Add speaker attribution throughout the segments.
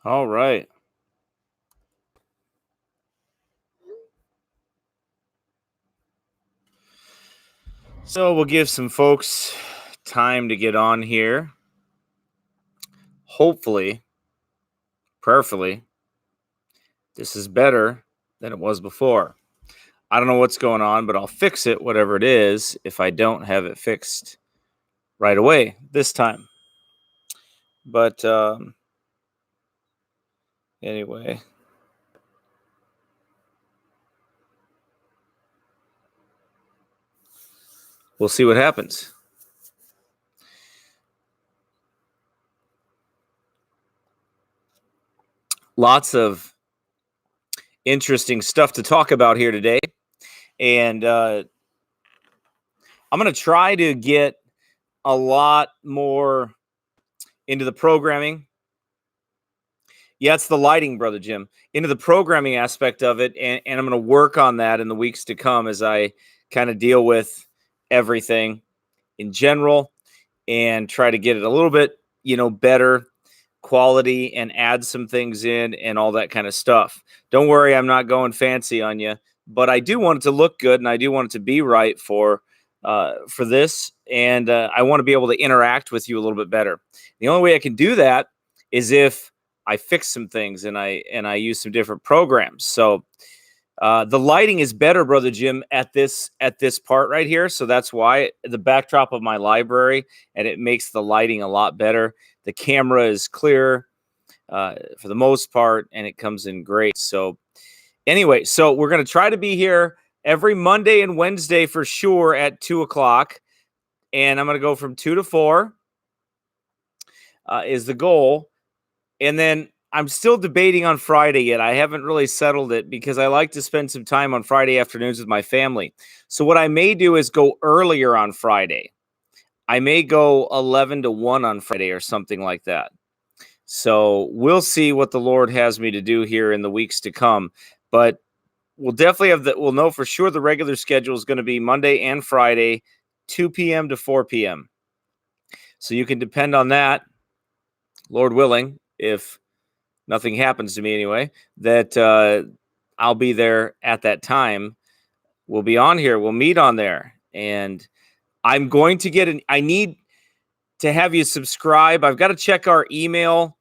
Speaker 1: All right. So we'll give some folks time to get on here. Hopefully, prayerfully, this is better than it was before. I don't know what's going on, but I'll fix it, whatever it is, if I don't have it fixed right away this time. But anyway, we'll see what happens. Lots of interesting stuff to talk about here today. And I'm going to try to get a lot more into the programming. Yeah, it's the lighting, Brother Jim, into the programming aspect of it. And I'm going to work on that in the weeks to come as I kind of deal with everything in general and try to get it a little bit, better quality and add some things in and all that kind of stuff. Don't worry, I'm not going fancy on you, but I do want it to look good and I do want it to be right for this. And I want to be able to interact with you a little bit better. The only way I can do that is if I fix some things and I use some different programs. So the lighting is better, Brother Jim, at this part right here. So that's why the backdrop of my library, and it makes the lighting a lot better. The camera is clear for the most part, and it comes in great. So anyway, so we're going to try to be here every Monday and Wednesday for sure at 2:00. And I'm going to go from 2 to 4 is the goal. And then I'm still debating on Friday yet. I haven't really settled it because I like to spend some time on Friday afternoons with my family. So what I may do is go earlier on Friday. I may go 11 to 1 on Friday or something like that. So we'll see what the Lord has me to do here in the weeks to come. But we'll definitely we'll know for sure the regular schedule is going to be Monday and Friday, 2 p.m. to 4 p.m. So you can depend on that, Lord willing, if nothing happens to me anyway, that I'll be there at that time. We'll be on here. We'll meet on there. And I'm going to I need to have you subscribe. I've got to check our email.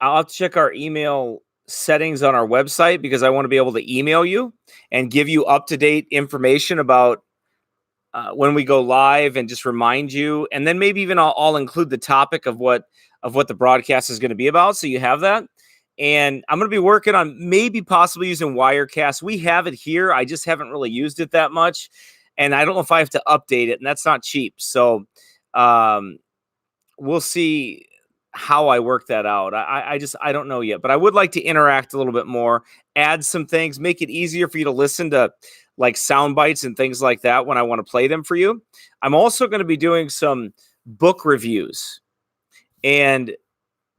Speaker 1: I'll have to check our email settings on our website because I want to be able to email you and give you up-to-date information about when we go live and just remind you. And then maybe even I'll include the topic of what the broadcast is going to be about. So you have that. And I'm going to be working on maybe possibly using Wirecast. We have it here. I just haven't really used it that much. And I don't know if I have to update it, and that's not cheap. So we'll see how I work that out. I don't know yet, but I would like to interact a little bit more, add some things, make it easier for you to listen to like sound bites and things like that when I want to play them for you. I'm also going to be doing some book reviews, and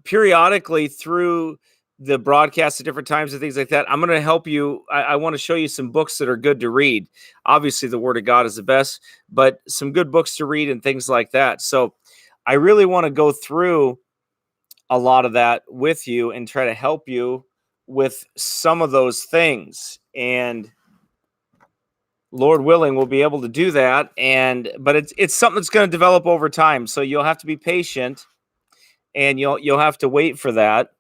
Speaker 1: periodically through the broadcast at different times and things like that, I'm going to help you. I want to show you some books that are good to read. Obviously, the Word of God is the best, but some good books to read and things like that. So I really want to go through a lot of that with you and try to help you with some of those things. And Lord willing, we'll be able to do that. But it's something that's going to develop over time. So you'll have to be patient and you'll have to wait for that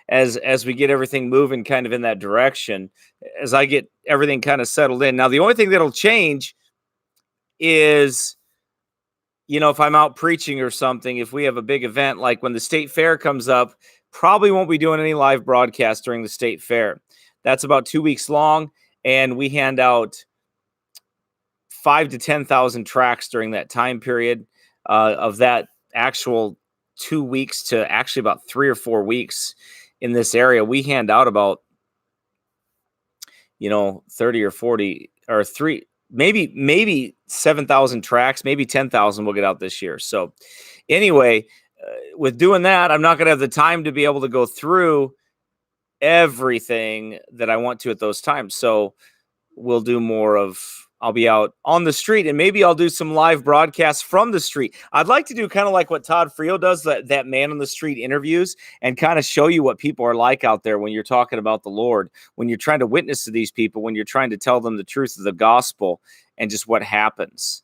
Speaker 1: as we get everything moving kind of in that direction, as I get everything kind of settled in. Now, the only thing that'll change is, if I'm out preaching or something, if we have a big event, like when the state fair comes up, probably won't be doing any live broadcast during the state fair. That's about 2 weeks long. And we hand out 5,000 to 10,000 tracts during that time period of that actual 2 weeks to actually about 3 or 4 weeks in this area. We hand out about, 30 or 40 or maybe 7,000 tracts, maybe 10,000 we'll get out this year. So anyway, with doing that, I'm not going to have the time to be able to go through everything that I want to at those times. So we'll do more of I'll be out on the street, and maybe I'll do some live broadcasts from the street. I'd like to do kind of like what Todd Frio does, that man on the street interviews, and kind of show you what people are like out there when you're talking about the Lord, when you're trying to witness to these people, when you're trying to tell them the truth of the gospel, and just what happens.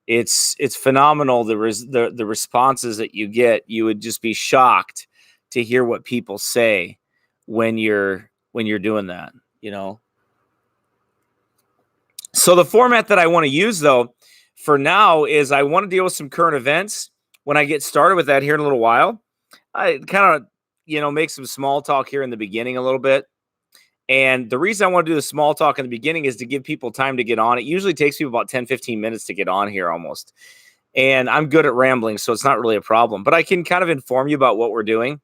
Speaker 1: It's phenomenal, the responses that you get. You would just be shocked to hear what people say when you're doing that, you know. So the format that I want to use, though, for now is I want to deal with some current events. When I get started with that here in a little while, I kind of, make some small talk here in the beginning a little bit. And the reason I want to do the small talk in the beginning is to give people time to get on. It usually takes people about 10, 15 minutes to get on here almost. And I'm good at rambling, so it's not really a problem. But I can kind of inform you about what we're doing.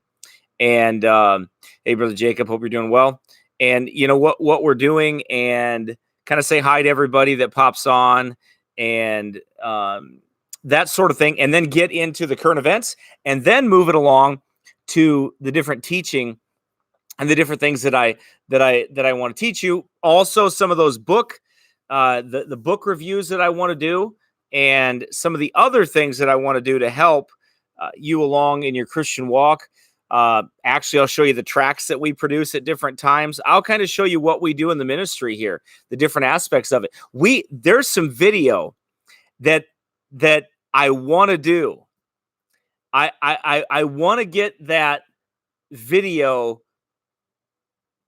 Speaker 1: And hey, Brother Jacob, hope you're doing well. And what we're doing, and kind of say hi to everybody that pops on, and that sort of thing. And then get into the current events, and then move it along to the different teaching and the different things that I want to teach you. Also, some of those the book reviews that I want to do, and some of the other things that I want to do to help you along in your Christian walk. Actually, I'll show you the tracks that we produce at different times. I'll kind of show you what we do in the ministry here, the different aspects of it. There's some video that I want to do. I want to get that video,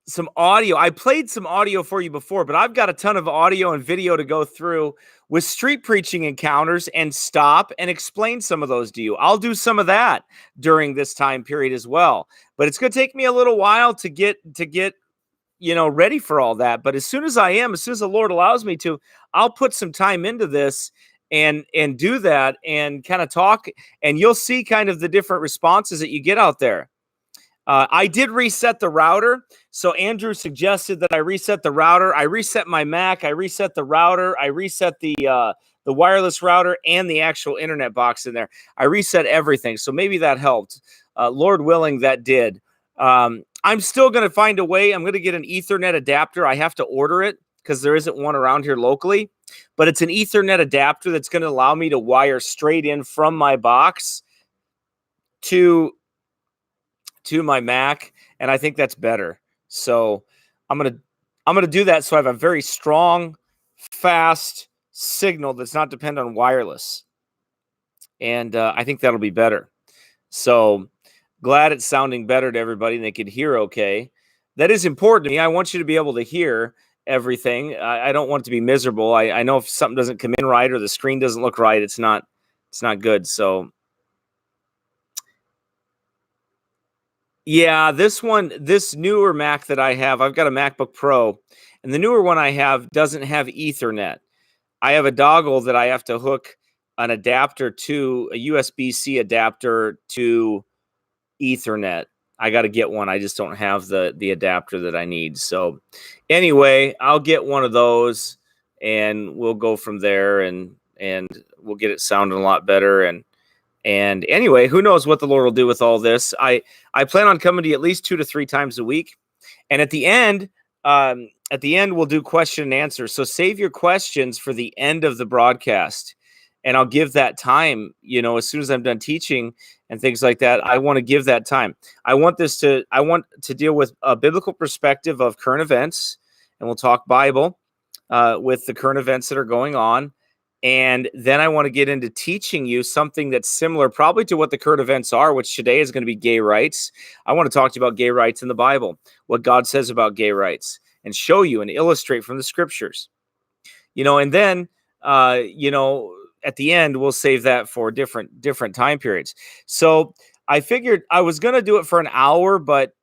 Speaker 1: some audio. I played some audio for you before, but I've got a ton of audio and video to go through with street preaching encounters, and stop and explain some of those to you. I'll do some of that during this time period as well, but it's going to take me a little while to get ready for all that. But as soon as the Lord allows me to, I'll put some time into this and do that, and kind of talk, and you'll see kind of the different responses that you get out there. I did reset the router. So Andrew suggested that I reset the router. I reset my Mac. I reset the router. I reset the wireless router and the actual internet box in there. I reset everything. So maybe that helped. Lord willing, that did. I'm still going to find a way. I'm going to get an Ethernet adapter. I have to order it because there isn't one around here locally. But it's an Ethernet adapter that's going to allow me to wire straight in from my box to my Mac, and I think that's better. So I'm gonna do that, so I have a very strong, fast signal that's not dependent on wireless, and I think that'll be better. So glad it's sounding better to everybody, and they can hear okay. That is important to me. I want you to be able to hear everything. I don't want it to be miserable. I know if something doesn't come in right, or the screen doesn't look right, it's not good. So yeah, this newer Mac that I have, I've got a MacBook Pro, and the newer one I have doesn't have Ethernet. I have a dongle that I have to hook an adapter to, a USB-C adapter to Ethernet. I got to get one. I just don't have the adapter that I need. So anyway, I'll get one of those, and we'll go from there, and we'll get it sounding a lot better. And anyway, who knows what the Lord will do with all this. I plan on coming to you at least 2 to 3 times a week. And at the end, we'll do question and answer. So save your questions for the end of the broadcast. And I'll give that time, as soon as I'm done teaching and things like that. I want to give that time. I want to deal with a biblical perspective of current events, and we'll talk Bible with the current events that are going on. And then I want to get into teaching you something that's similar probably to what the current events are, which today is going to be gay rights. I want to talk to you about gay rights in the Bible, what God says about gay rights, and show you and illustrate from the scriptures. And then, at the end, we'll save that for different time periods. So I figured I was going to do it for an hour, but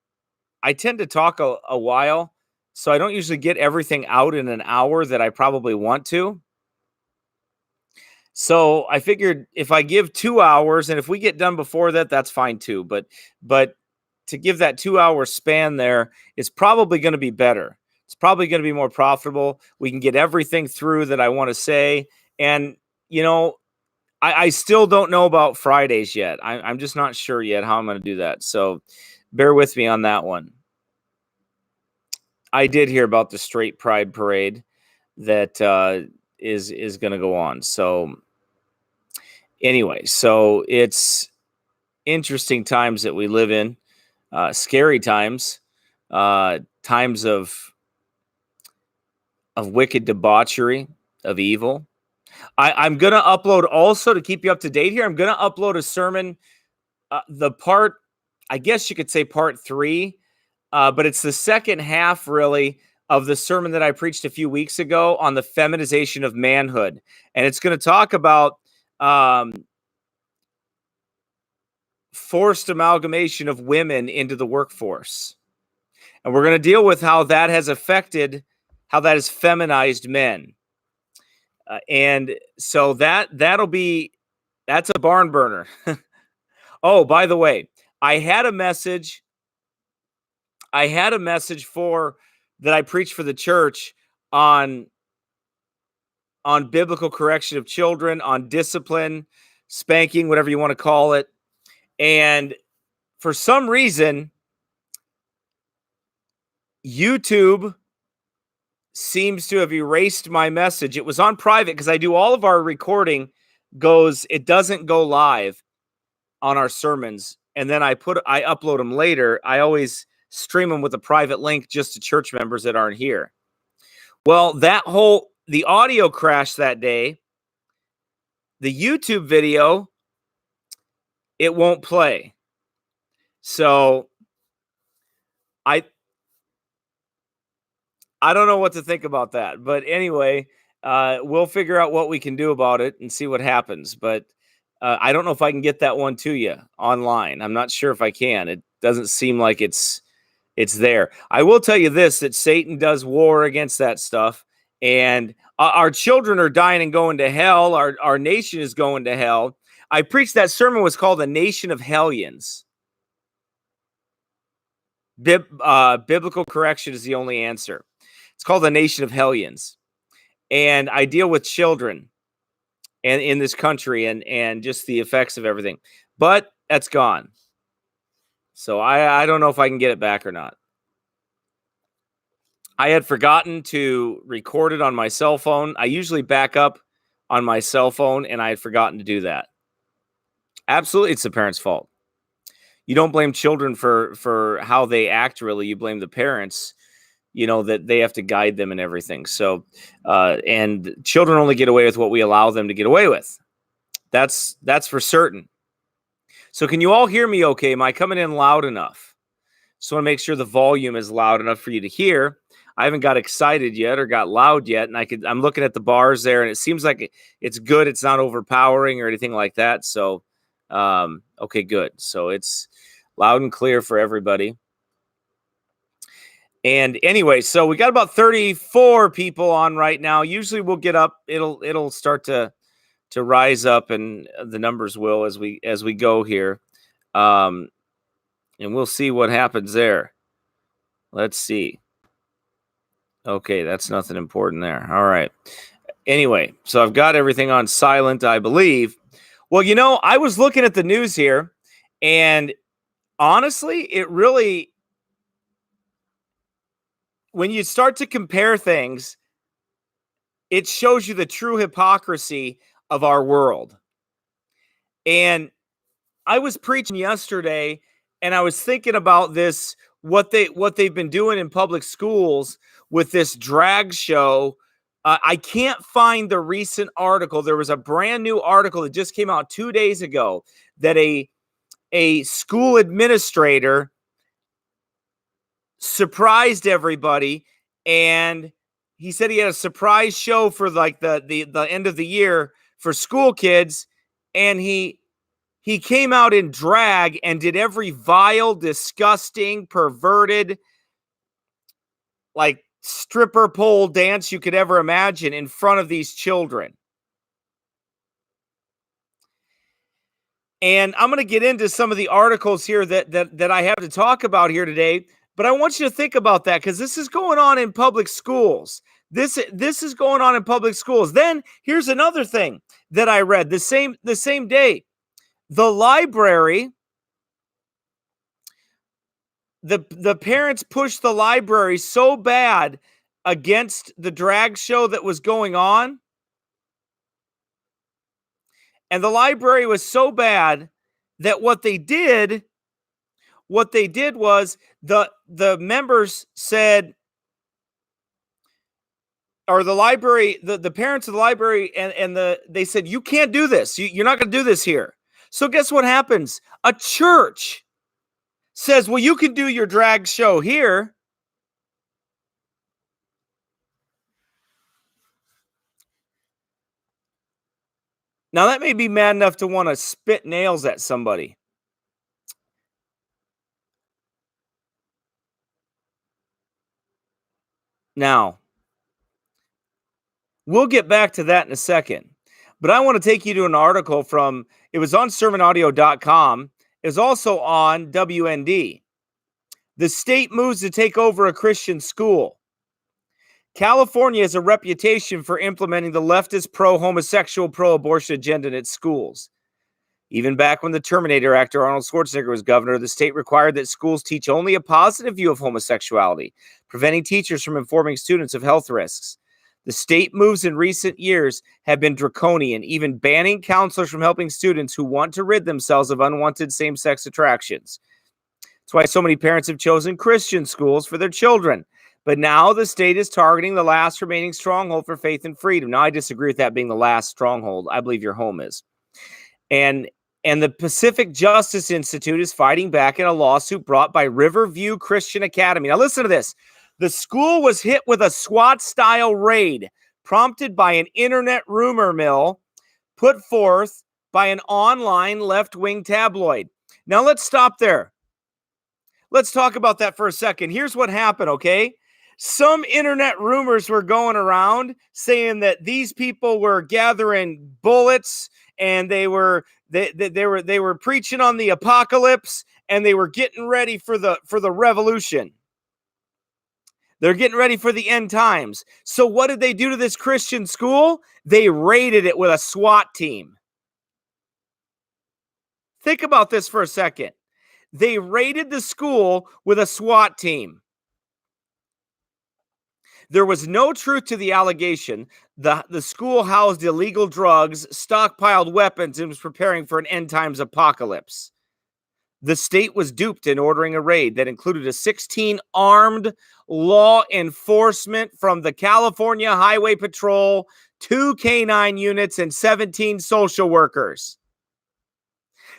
Speaker 1: I tend to talk a while. So I don't usually get everything out in an hour that I probably want to. So I figured if I give 2 hours, and if we get done before that, that's fine too. But to give that 2 hour span there is probably going to be better. It's probably going to be more profitable. We can get everything through that I want to say. And, I still don't know about Fridays yet. I'm just not sure yet how I'm going to do that. So bear with me on that one. I did hear about the Straight Pride Parade that is going to go on. So anyway, so it's interesting times that we live in, scary times, times of wicked debauchery, of evil. I'm going to upload also, to keep you up to date here, I'm going to upload a sermon, the part, I guess you could say part 3, but it's the second half, really, of the sermon that I preached a few weeks ago on the feminization of manhood. And it's going to talk about forced amalgamation of women into the workforce. And we're going to deal with how that has affected, how that has feminized men. And so that's a barn burner. Oh, by the way, I had a message for that I preached for the church on biblical correction of children, on discipline, spanking, whatever you want to call it. And for some reason, YouTube seems to have erased my message. It was on private because I do all of our recording it doesn't go live on our sermons. And then I upload them later. I always stream them with a private link just to church members that aren't here. Well, the audio crashed that day. The YouTube video, it won't play. So I don't know what to think about that. But anyway, we'll figure out what we can do about it and see what happens. But I don't know if I can get that one to you online. I'm not sure if I can. It doesn't seem like it's there. I will tell you this, that Satan does war against that stuff. And our children are dying and going to hell. Our nation is going to hell. I preached that sermon was called The Nation of Hellions. Biblical correction is the only answer. It's called The Nation of Hellions. And I deal with children and in this country and just the effects of everything. But that's gone. So I don't know if I can get it back or not. I had forgotten to record it on my cell phone. I usually back up on my cell phone, and I had forgotten to do that. Absolutely, it's the parents' fault. You don't blame children for how they act, really. You blame the parents, that they have to guide them and everything. So, and children only get away with what we allow them to get away with. That's for certain. So can you all hear me okay? Am I coming in loud enough? Just want to make sure the volume is loud enough for you to hear. I haven't got excited yet or got loud yet. And I'm looking at the bars there, and it seems like it's good. It's not overpowering or anything like that. So, okay, good. So it's loud and clear for everybody. And anyway, so we got about 34 people on right now. Usually we'll get up. It'll start to rise up, and the numbers will as we go here. And we'll see what happens there. Let's see. Okay, that's nothing important there. All right. Anyway, so I've got everything on silent, I believe. Well, I was looking at the news here, and honestly, it really, when you start to compare things, it shows you the true hypocrisy of our world. And I was preaching yesterday, and I was thinking about this, what they've been doing in public schools with this drag show. I can't find the recent article. There was a brand new article that just came out 2 days ago that a school administrator surprised everybody, and he said he had a surprise show for like the end of the year for school kids, and he came out in drag and did every vile, disgusting, perverted, like stripper pole dance you could ever imagine in front of these children. And I'm going to get into some of the articles here that I have to talk about here today, but I want you to think about that, because this is going on in public schools. This is going on in public schools. Then here's another thing that I read the same day. The library, the parents pushed the library so bad against the drag show that was going on And the library was so bad that what they did was the members said, or the library, the parents of the library they said, you can't do this. You're not going to do this here. So guess what happens? A church says, well, you can do your drag show here. Now that made me mad enough to want to spit nails at somebody. Now, we'll get back to that in a second, but I want to take you to an article it was on sermonaudio.com. It was also on WND. The state moves to take over a Christian school. California has a reputation for implementing the leftist pro-homosexual, pro-abortion agenda in its schools. Even back when the Terminator actor Arnold Schwarzenegger was governor, the state required that schools teach only a positive view of homosexuality, preventing teachers from informing students of health risks. The state moves in recent years have been draconian, even banning counselors from helping students who want to rid themselves of unwanted same-sex attractions. That's why so many parents have chosen Christian schools for their children. But now the state is targeting the last remaining stronghold for faith and freedom. Now, I disagree with that being the last stronghold. I believe your home is. And the Pacific Justice Institute is fighting back in a lawsuit brought by Riverview Christian Academy. Now, listen to this. The school was hit with a SWAT-style raid prompted by an internet rumor mill put forth by an online left-wing tabloid. Now, let's stop there. Let's talk about that for a second. Here's what happened, okay? Some internet rumors were going around saying that these people were gathering bullets and they were preaching on the apocalypse and they were getting ready for the revolution. They're getting ready for the end times. So what did they do to this Christian school? They raided it with a SWAT team. Think about this for a second. They raided the school with a SWAT team. There was no truth to the allegation. The school housed illegal drugs, stockpiled weapons, and was preparing for an end times apocalypse. The state was duped in ordering a raid that included a 16 armed law enforcement from the California Highway Patrol, 2 K-9 units, and 17 social workers.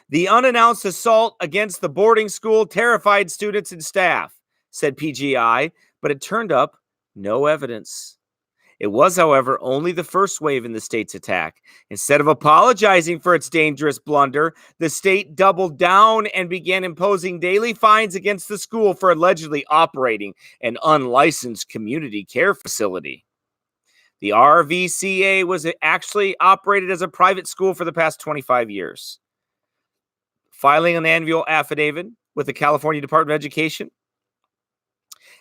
Speaker 1: The unannounced assault against the boarding school terrified students and staff, said PGI, but it turned up no evidence. It was, however, only the first wave in the state's attack. Instead of apologizing for its dangerous blunder, the state doubled down and began imposing daily fines against the school for allegedly operating an unlicensed community care facility. The RVCA was actually operated as a private school for the past 25 years. Filing an annual affidavit with the California Department of Education,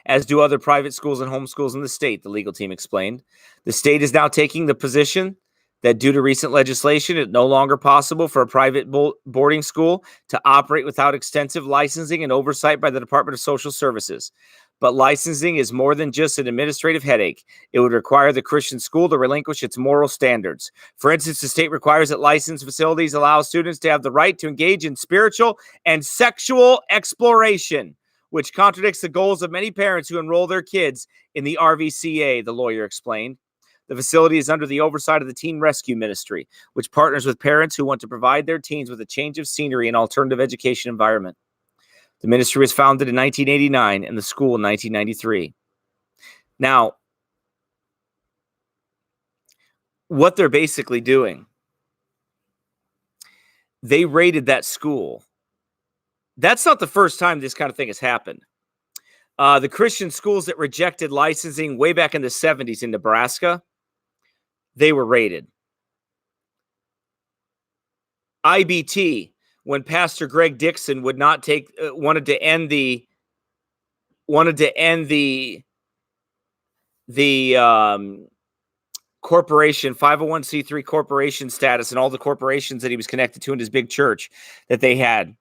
Speaker 1: as do other private schools and homeschools in the state, the legal team explained. The state is now taking the position that due to recent legislation, it's no longer possible for a private boarding school to operate without extensive licensing and oversight by the Department of Social Services. But licensing is more than just an administrative headache. It would require the Christian school to relinquish its moral standards. For instance, the state requires that licensed facilities allow students to have the right to engage in spiritual and sexual exploration, which contradicts the goals of many parents who enroll their kids in the RVCA, the lawyer explained. The facility is under the oversight of the Teen Rescue Ministry, which partners with parents who want to provide their teens with a change of scenery and alternative education environment. The ministry was founded in 1989 and the school in 1993. Now, what they're basically doing, they raided that school. That's not the first time this kind of thing has happened. The Christian schools that rejected licensing way back in the 70s in Nebraska, they were raided. IBT, when Pastor Greg Dixon would not take, wanted to end the corporation, 501c3 corporation status, and all the corporations that he was connected to in his big church that they had.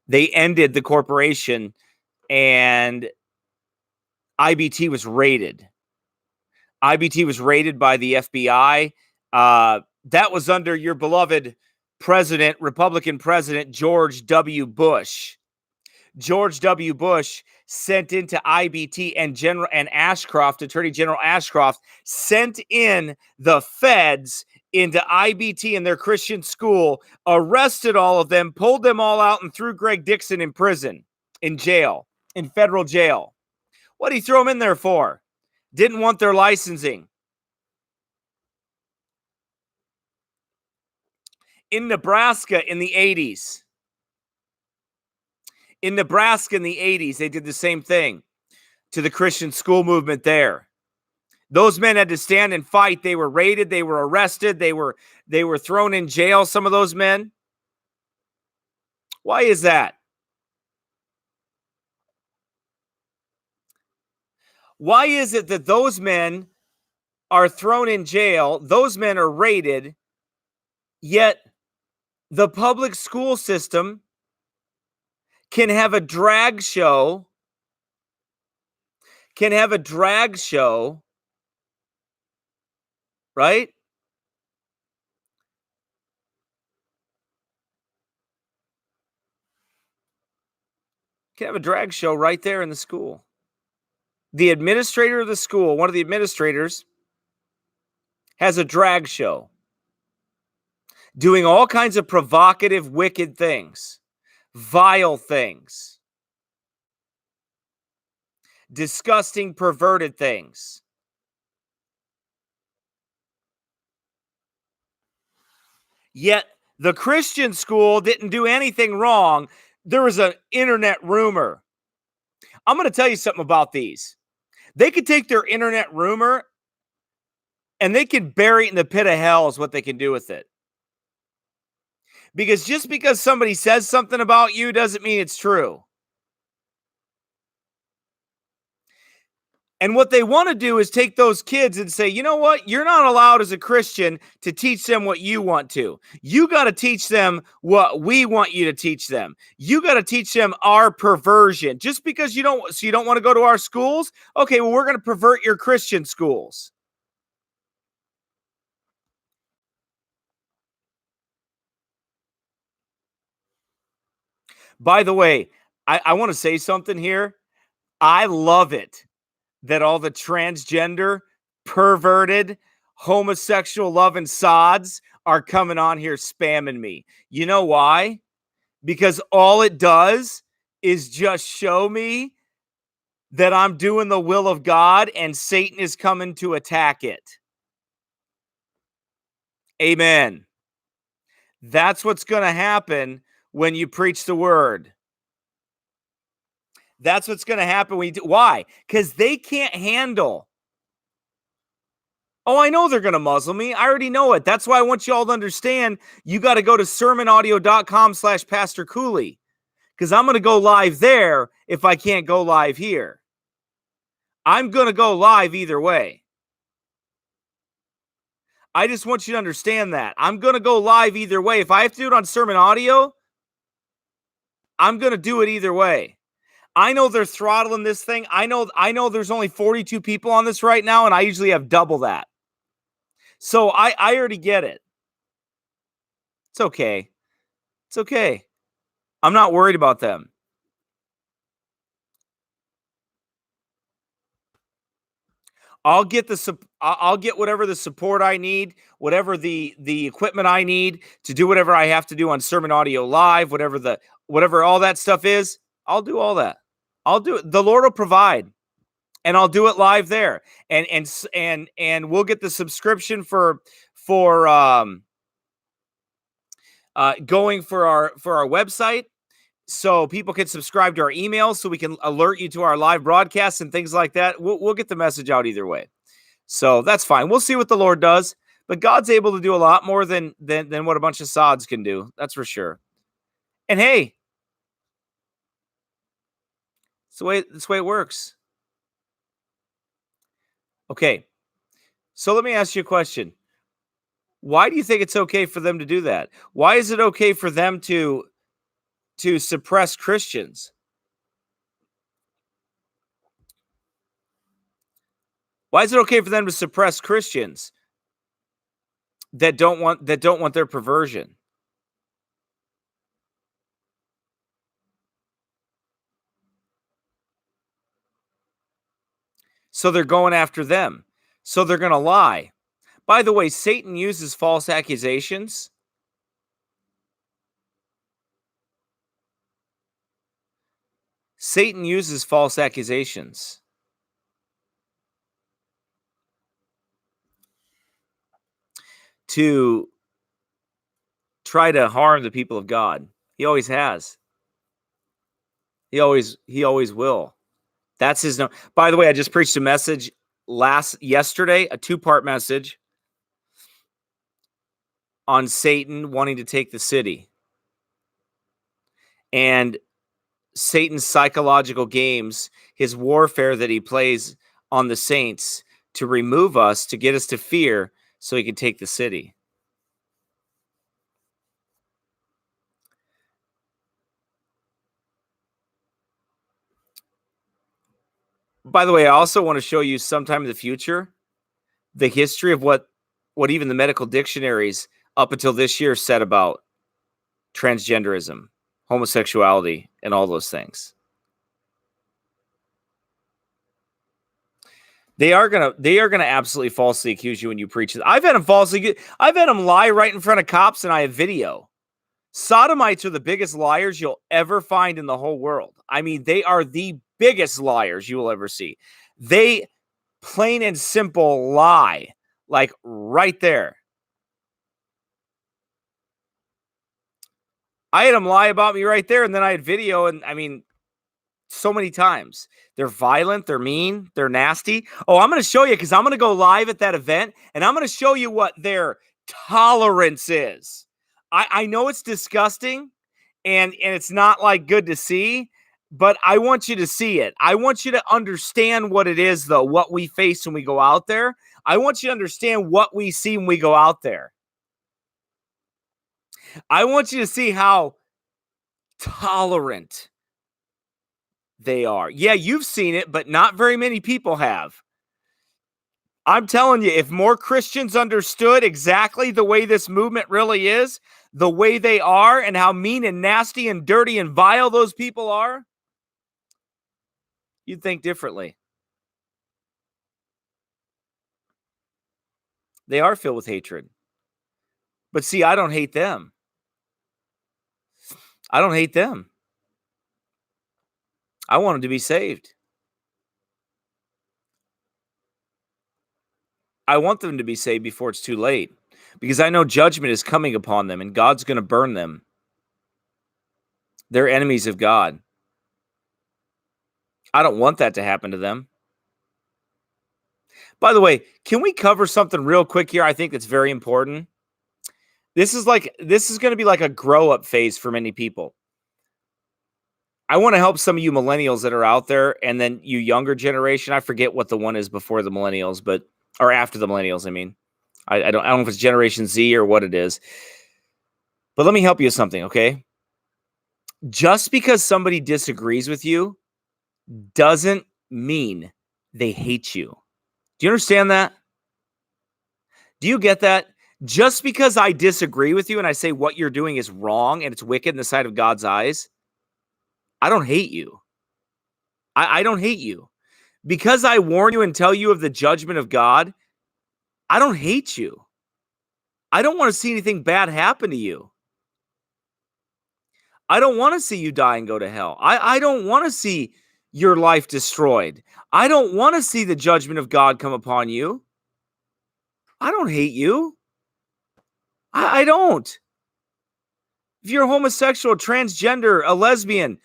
Speaker 1: They ended the corporation and IBT was raided. IBT was raided by the FBI. That was under your beloved Republican President George W. Bush. George W. Bush sent into IBT and Ashcroft, Attorney General Ashcroft, sent in the feds into IBT and their Christian school, arrested all of them, pulled them all out, and threw Greg Dixon in prison, in jail, in federal jail. What did he throw them in there for? Didn't want their licensing. In Nebraska in the 80s, they did the same thing to the Christian school movement there. Those men had to stand and fight. They were raided. They were arrested. They were thrown in jail, some of those men. Why is that? Why is it that those men are thrown in jail, those men are raided, yet the public school system can have a drag show, right? Can have a drag show right there in the school. The administrator of the school, one of the administrators, has a drag show doing all kinds of provocative, wicked things, vile things, disgusting, perverted things. Yet the Christian school didn't do anything wrong. There was an internet rumor. I'm going to tell you something about these. They could take their internet rumor and they can bury it in the pit of hell is what they can do with it. Because just because somebody says something about you doesn't mean it's true. And what they want to do is take those kids and say, you know what? You're not allowed as a Christian to teach them what you want to. You got to teach them what we want you to teach them. You got to teach them our perversion. Just because you don't want to go to our schools? Okay, well, we're going to pervert your Christian schools. By the way, I want to say something here. I love it that all the transgender, perverted, homosexual loving sods are coming on here spamming me. You know why? Because all it does is just show me that I'm doing the will of God and Satan is coming to attack it. Amen. That's what's going to happen when you preach the word. That's what's going to happen when you do. Why? Because they can't handle. Oh, I know they're going to muzzle me. I already know it. That's why I want you all to understand you got to go to sermonaudio.com/Pastor Cooley, because I'm going to go live there if I can't go live here. I'm going to go live either way. I just want you to understand that. I'm going to go live either way. If I have to do it on Sermon Audio, I'm going to do it either way. I know they're throttling this thing. I know there's only 42 people on this right now, and I usually have double that. So I already get it. It's okay. It's okay. I'm not worried about them. I'll get whatever the support I need, whatever the equipment I need to do whatever I have to do on Sermon Audio Live, whatever all that stuff is. I'll do all that. I'll do it. The Lord will provide, and I'll do it live there. And we'll get the subscription for going for our website, so people can subscribe to our emails, so we can alert you to our live broadcasts and things like that. We'll get the message out either way. So that's fine. We'll see what the Lord does, but God's able to do a lot more than what a bunch of sods can do. That's for sure. And hey, it's the way it works. Okay. So let me ask you a question. Why do you think it's okay for them to do that? Why is it okay for them to suppress Christians? Why is it okay for them to suppress Christians that don't want their perversion? So they're going after them. So they're going to lie. By the way, Satan uses false accusations. Satan uses false accusations to try to harm the people of God. He always has. He always will. That's his no. By the way, I just preached a message yesterday, a 2-part message on Satan wanting to take the city and Satan's psychological games, his warfare that he plays on the saints to remove us, to get us to fear so he can take the city. By the way, I also want to show you sometime in the future the history of what even the medical dictionaries up until this year said about transgenderism, homosexuality, and all those things. They are gonna absolutely falsely accuse you when you preach it. I've had them lie right in front of cops, and I have video. Sodomites are the biggest liars you'll ever find in the whole world. I mean, they are the biggest liars you will ever see. They plain and simple lie, like right there. I had them lie about me right there, and then I had video, and I mean, so many times. They're violent, they're mean, they're nasty. Oh, I'm going to show you because I'm going to go live at that event, and I'm going to show you what their tolerance is. I know it's disgusting, and it's not like good to see, but I want you to see it. I want you to understand what it is, though, what we face when we go out there. I want you to understand what we see when we go out there. I want you to see how tolerant they are. Yeah, you've seen it, but not very many people have. I'm telling you, if more Christians understood exactly the way this movement really is, the way they are, and how mean and nasty and dirty and vile those people are, you'd think differently. They are filled with hatred. But see, I don't hate them. I don't hate them. I want them to be saved. I want them to be saved before it's too late, because I know judgment is coming upon them and God's going to burn them. They're enemies of God. I don't want that to happen to them. By the way, can we cover something real quick here? I think that's very important. This is going to be like a grow up phase for many people. I want to help some of you millennials that are out there, and then you younger generation. I forget what the one is before the millennials, or after the millennials. I mean, I don't know if it's Generation Z or what it is. But let me help you with something, okay? Just because somebody disagrees with you doesn't mean they hate you. Do you understand that? Do you get that? Just because I disagree with you and I say what you're doing is wrong and it's wicked in the sight of God's eyes, I don't hate you. I don't hate you. Because I warn you and tell you of the judgment of God, I don't hate you. I don't want to see anything bad happen to you. I don't want to see you die and go to hell. I don't want to see your life destroyed. I don't want to see the judgment of God come upon you. I don't hate you. I don't. If you're a homosexual, transgender, a lesbian,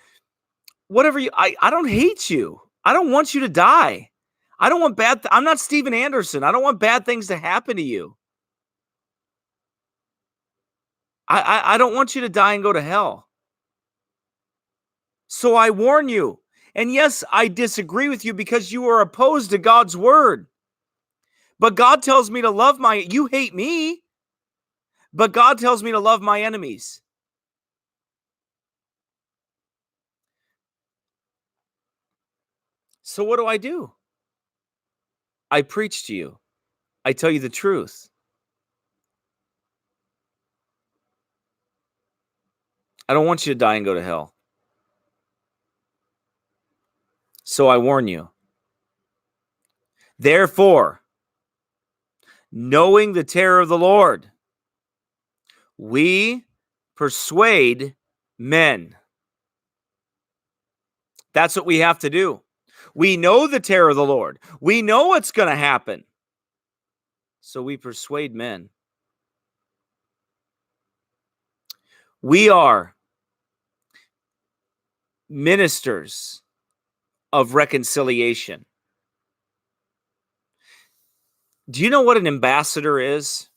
Speaker 1: whatever I don't hate you. I don't want you to die. I don't want I'm not Steven Anderson. I don't want bad things to happen to you. I don't want you to die and go to hell. So I warn you. And yes, I disagree with you because you are opposed to God's word. But God tells me to love you hate me, but God tells me to love my enemies. So what do? I preach to you. I tell you the truth. I don't want you to die and go to hell. So I warn you. Therefore, knowing the terror of the Lord, we persuade men. That's what we have to do. We know the terror of the Lord. We know what's going to happen. So we persuade men. We are ministers of reconciliation. Do you know what an ambassador is?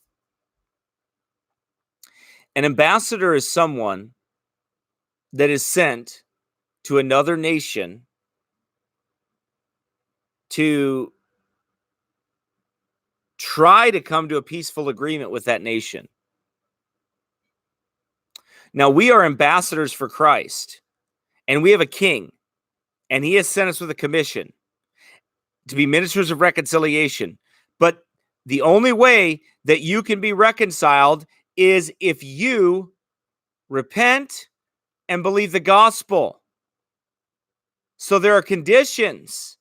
Speaker 1: An ambassador is someone that is sent to another nation to try to come to a peaceful agreement with that nation. Now, we are ambassadors for Christ, and we have a king, and he has sent us with a commission to be ministers of reconciliation. But the only way that you can be reconciled is if you repent and believe the gospel. So there are conditions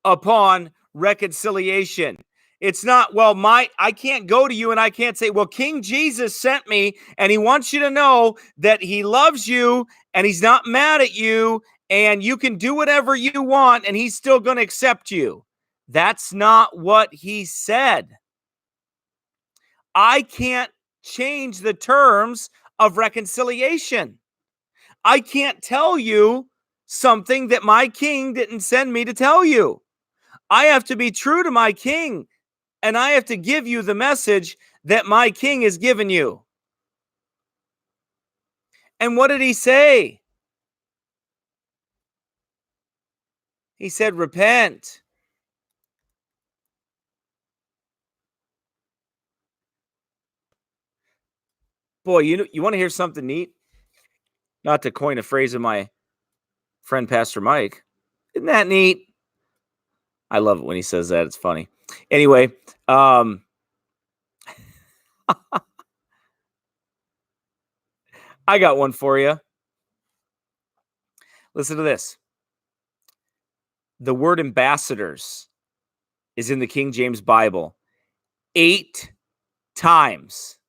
Speaker 1: upon reconciliation. It's not, well, I can't go to you and I can't say, well, King Jesus sent me and he wants you to know that he loves you and he's not mad at you and you can do whatever you want and he's still going to accept you. That's not what he said. I can't change the terms of reconciliation. I can't tell you something that my king didn't send me to tell you. I have to be true to my king, and I have to give you the message that my king has given you. And what did he say? He said, repent. Boy, you want to hear something neat? Not to coin a phrase of my friend Pastor Mike. Isn't that neat? I love it when he says that. It's funny. Anyway, I got one for you. Listen to this. The word ambassadors is in the King James Bible 8 times.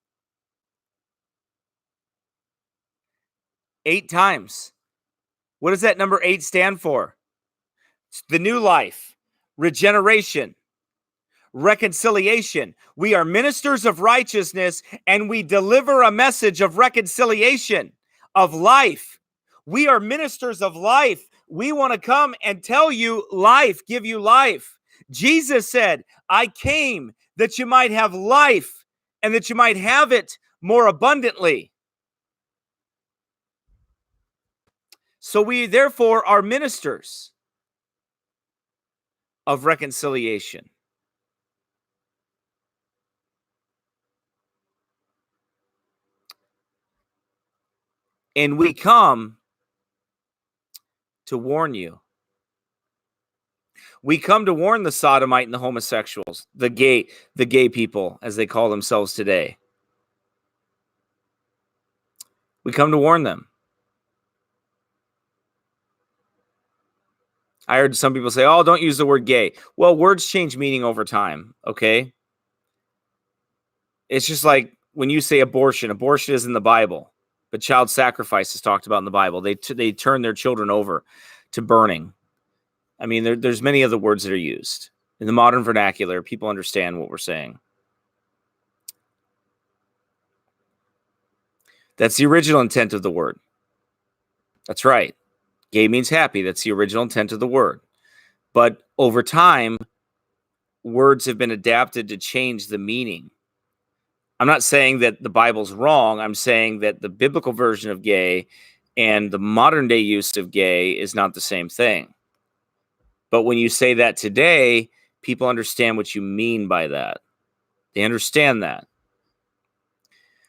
Speaker 1: 8 times. What does that number 8 stand for? It's the new life, regeneration, reconciliation. We are ministers of righteousness and we deliver a message of reconciliation, of life. We are ministers of life. We want to come and tell you life, give you life. Jesus said, I came that you might have life and that you might have it more abundantly. So we therefore are ministers of reconciliation. And we come to warn you. We come to warn the sodomite and the homosexuals, the gay people, as they call themselves today. We come to warn them. I heard some people say, oh, don't use the word gay. Well, words change meaning over time, okay? It's just like when you say abortion. Abortion is in the Bible, but child sacrifice is talked about in the Bible. They turn their children over to burning. I mean, there's many other words that are used. In the modern vernacular, people understand what we're saying. That's the original intent of the word. That's right. Gay means happy. That's the original intent of the word. But over time, words have been adapted to change the meaning. I'm not saying that the Bible's wrong. I'm saying that the biblical version of gay and the modern day use of gay is not the same thing. But when you say that today, people understand what you mean by that. They understand that.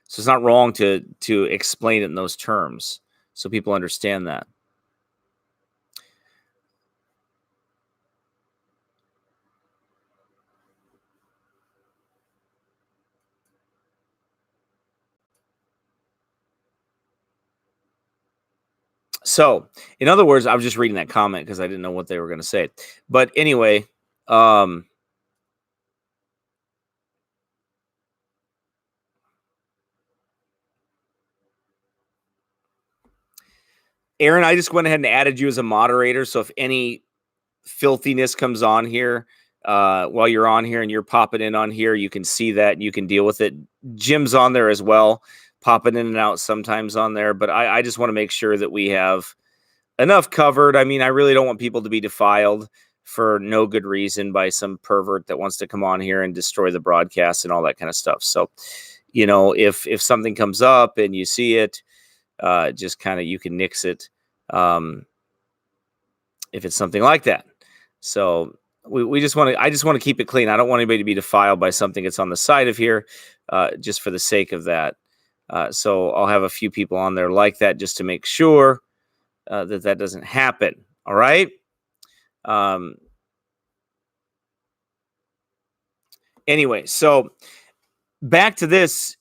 Speaker 1: So it's not wrong to explain it in those terms so people understand that. So, in other words, I was just reading that comment because I didn't know what they were going to say. But anyway, Aaron, I just went ahead and added you as a moderator. So if any filthiness comes on here while you're on here and you're popping in on here, you can see that and you can deal with it. Jim's on there as well, popping in and out sometimes on there. But I just want to make sure that we have enough covered. I mean, I really don't want people to be defiled for no good reason by some pervert that wants to come on here and destroy the broadcast and all that kind of stuff. So, if something comes up and you see it, just kind of, you can nix it. If it's something like that. So I just want to keep it clean. I don't want anybody to be defiled by something that's on the side of here, just for the sake of that. So I'll have a few people on there like that just to make sure that doesn't happen. All right. Anyway, so back to this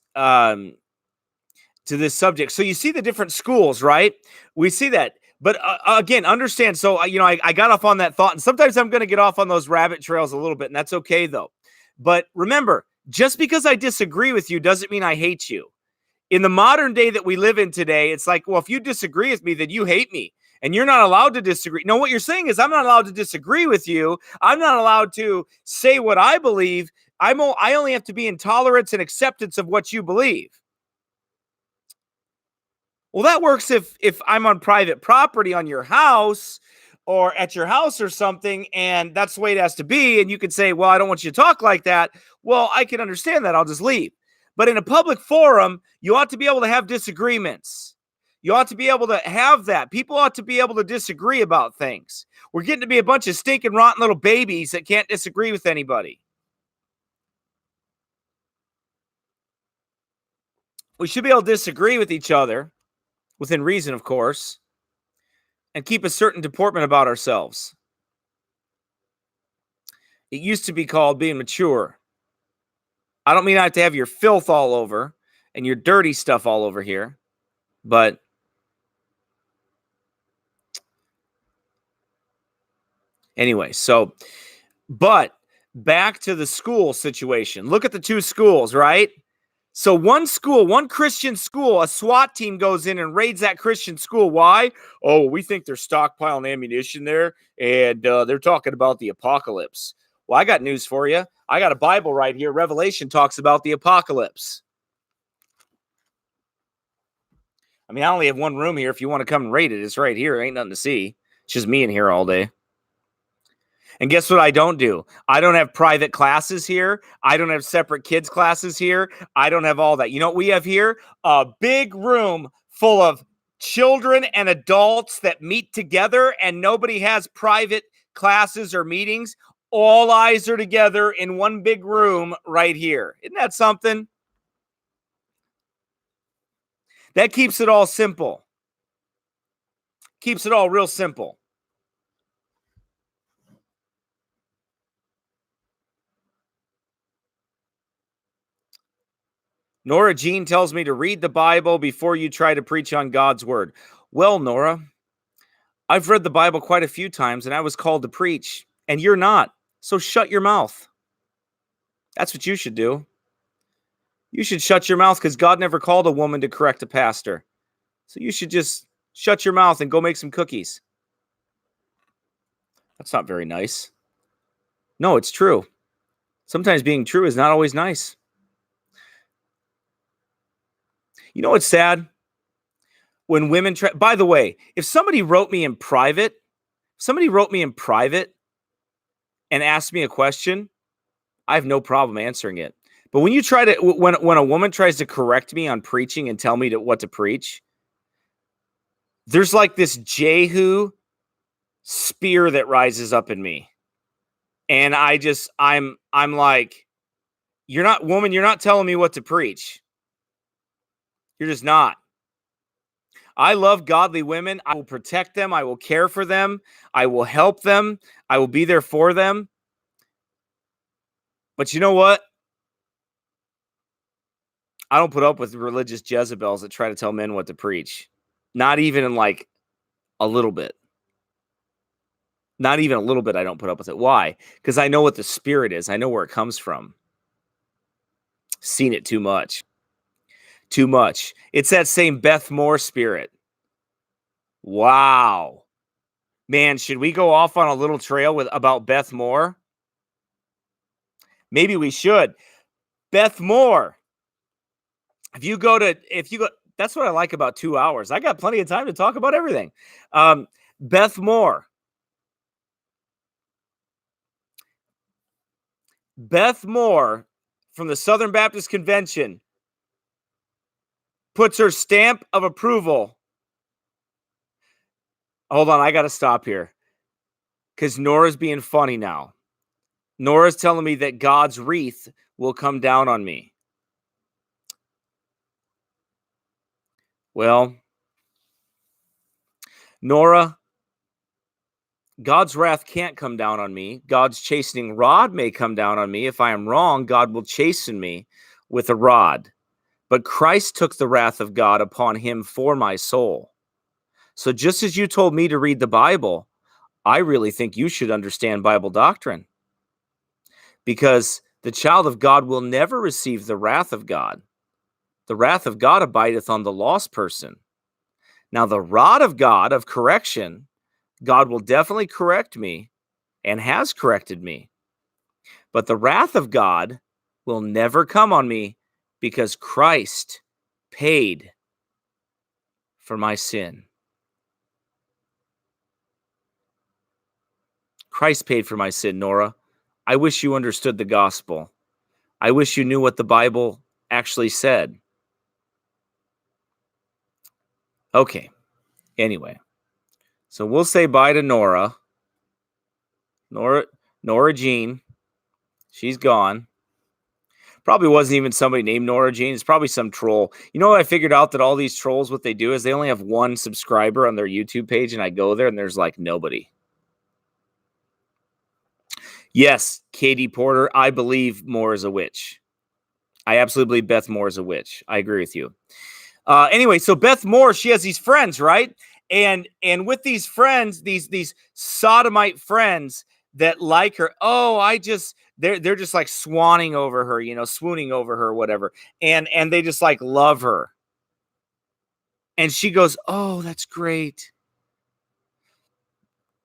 Speaker 1: subject. So you see the different schools, right? We see that. But again, understand. So, I got off on that thought, and sometimes I'm going to get off on those rabbit trails a little bit, and that's okay, though. But remember, just because I disagree with you doesn't mean I hate you. In the modern day that we live in today, it's like, well, if you disagree with me, then you hate me, and you're not allowed to disagree. No, what you're saying is I'm not allowed to disagree with you. I'm not allowed to say what I believe. I only have to be in tolerance and acceptance of what you believe. Well, that works if I'm on private property on your house or at your house or something, and that's the way it has to be. And you could say, well, I don't want you to talk like that. Well, I can understand that. I'll just leave. But in a public forum, you ought to be able to have disagreements. You ought to be able to have that. People ought to be able to disagree about things. We're getting to be a bunch of stinking, rotten little babies that can't disagree with anybody. We should be able to disagree with each other, within reason, of course, and keep a certain deportment about ourselves. It used to be called being mature. I don't mean I have to have your filth all over and your dirty stuff all over here, but anyway, but back to the school situation. Look at the two schools, right? So one school, one Christian school, a SWAT team goes in and raids that Christian school. Why? Oh, we think they're stockpiling ammunition there, and they're talking about the apocalypse. Well, I got news for you. I got a Bible right here. Revelation talks about the apocalypse. I mean, I only have one room here. If you want to come and raid it, it's right here. Ain't nothing to see. It's just me in here all day. And guess what I don't do? I don't have private classes here. I don't have separate kids classes here. I don't have all that. You know what we have here? A big room full of children and adults that meet together, and nobody has private classes or meetings. All eyes are together in one big room right here. Isn't that something? That keeps it all simple. Keeps it all real simple. Nora Jean tells me to read the Bible before you try to preach on God's word. Well, Nora, I've read the Bible quite a few times and I was called to preach, and you're not. So shut your mouth. That's what you should do. You should shut your mouth because God never called a woman to correct a pastor. So you should just shut your mouth and go make some cookies. That's not very nice. No, it's true. Sometimes being true is not always nice. You know what's sad? When women try, by the way, if somebody wrote me in private and asked me a question, I have no problem answering it. But when you try to, when a woman tries to correct me on preaching and tell me what to preach, there's like this Jehu spear that rises up in me. And I'm like, you're not telling me what to preach. You're just not. I love godly women. I will protect them. I will care for them. I will help them. I will be there for them. But you know what? I don't put up with religious Jezebels that try to tell men what to preach. Not even in like a little bit. Not even a little bit I don't put up with it. Why? Because I know what the spirit is. I know where it comes from. Seen it too much. Too much. It's that same Beth Moore spirit. Wow. Man, should we go off on a little trail with about Beth Moore? Maybe we should. Beth Moore. If you go, that's what I like about 2 hours. I got plenty of time to talk about everything. Beth Moore. Beth Moore from the Southern Baptist Convention puts her stamp of approval. Hold on, I got to stop here because Nora's being funny now. Nora's telling me that God's wreath will come down on me. Well, Nora, God's wrath can't come down on me. God's chastening rod may come down on me. If I am wrong, God will chasten me with a rod. But Christ took the wrath of God upon him for my soul. So just as you told me to read the Bible, I really think you should understand Bible doctrine. Because the child of God will never receive the wrath of God. The wrath of God abideth on the lost person. Now the rod of God, of correction, God will definitely correct me and has corrected me. But the wrath of God will never come on me because Christ paid for my sin. Christ paid for my sin, Nora. I wish you understood the gospel. I wish you knew what the Bible actually said. Okay. Anyway, so we'll say bye to Nora. Nora Jean. She's gone. Probably wasn't even somebody named Nora Jean. It's probably some troll. You know what I figured out? That all these trolls, what they do is they only have one subscriber on their YouTube page, and I go there and there's like nobody. Yes, Katie Porter, I believe Moore is a witch. I absolutely believe Beth Moore is a witch. I agree with you. Anyway, so Beth Moore, she has these friends, right? And with these friends, these sodomite friends that like her, they're just like swooning over her, swooning over her, whatever. And they just like love her. And she goes, "Oh, that's great.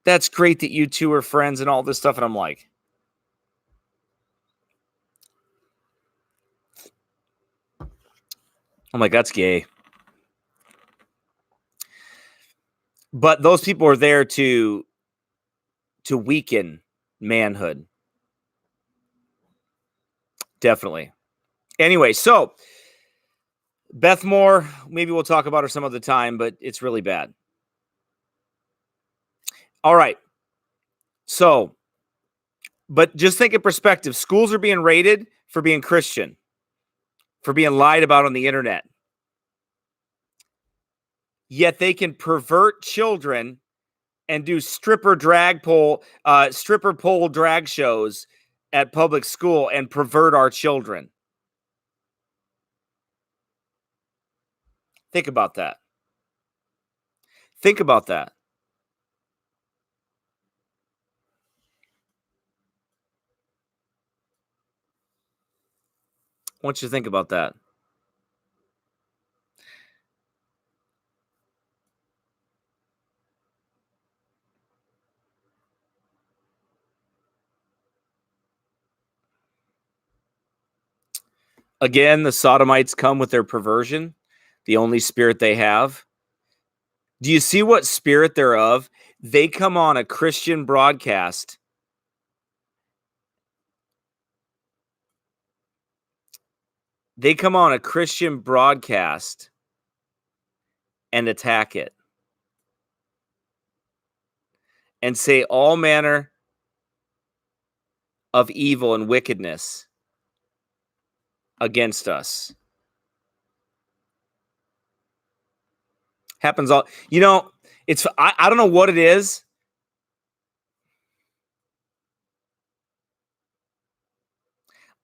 Speaker 1: That's great that you two are friends and all this stuff." And I'm like, that's gay. But those people are there to weaken manhood. Definitely. Anyway, so Beth Moore, maybe we'll talk about her some other time, but it's really bad. All right. So, but just think in perspective. Schools are being raided for being Christian, for being lied about on the internet. Yet they can pervert children and do stripper pole drag shows at public school and pervert our children. Think about that. Think about that. I want you to think about that. Again, the sodomites come with their perversion, the only spirit they have. Do you see what spirit they're of? They come on a Christian broadcast. They come on a Christian broadcast and attack it and say all manner of evil and wickedness against us. Happens all, I don't know what it is.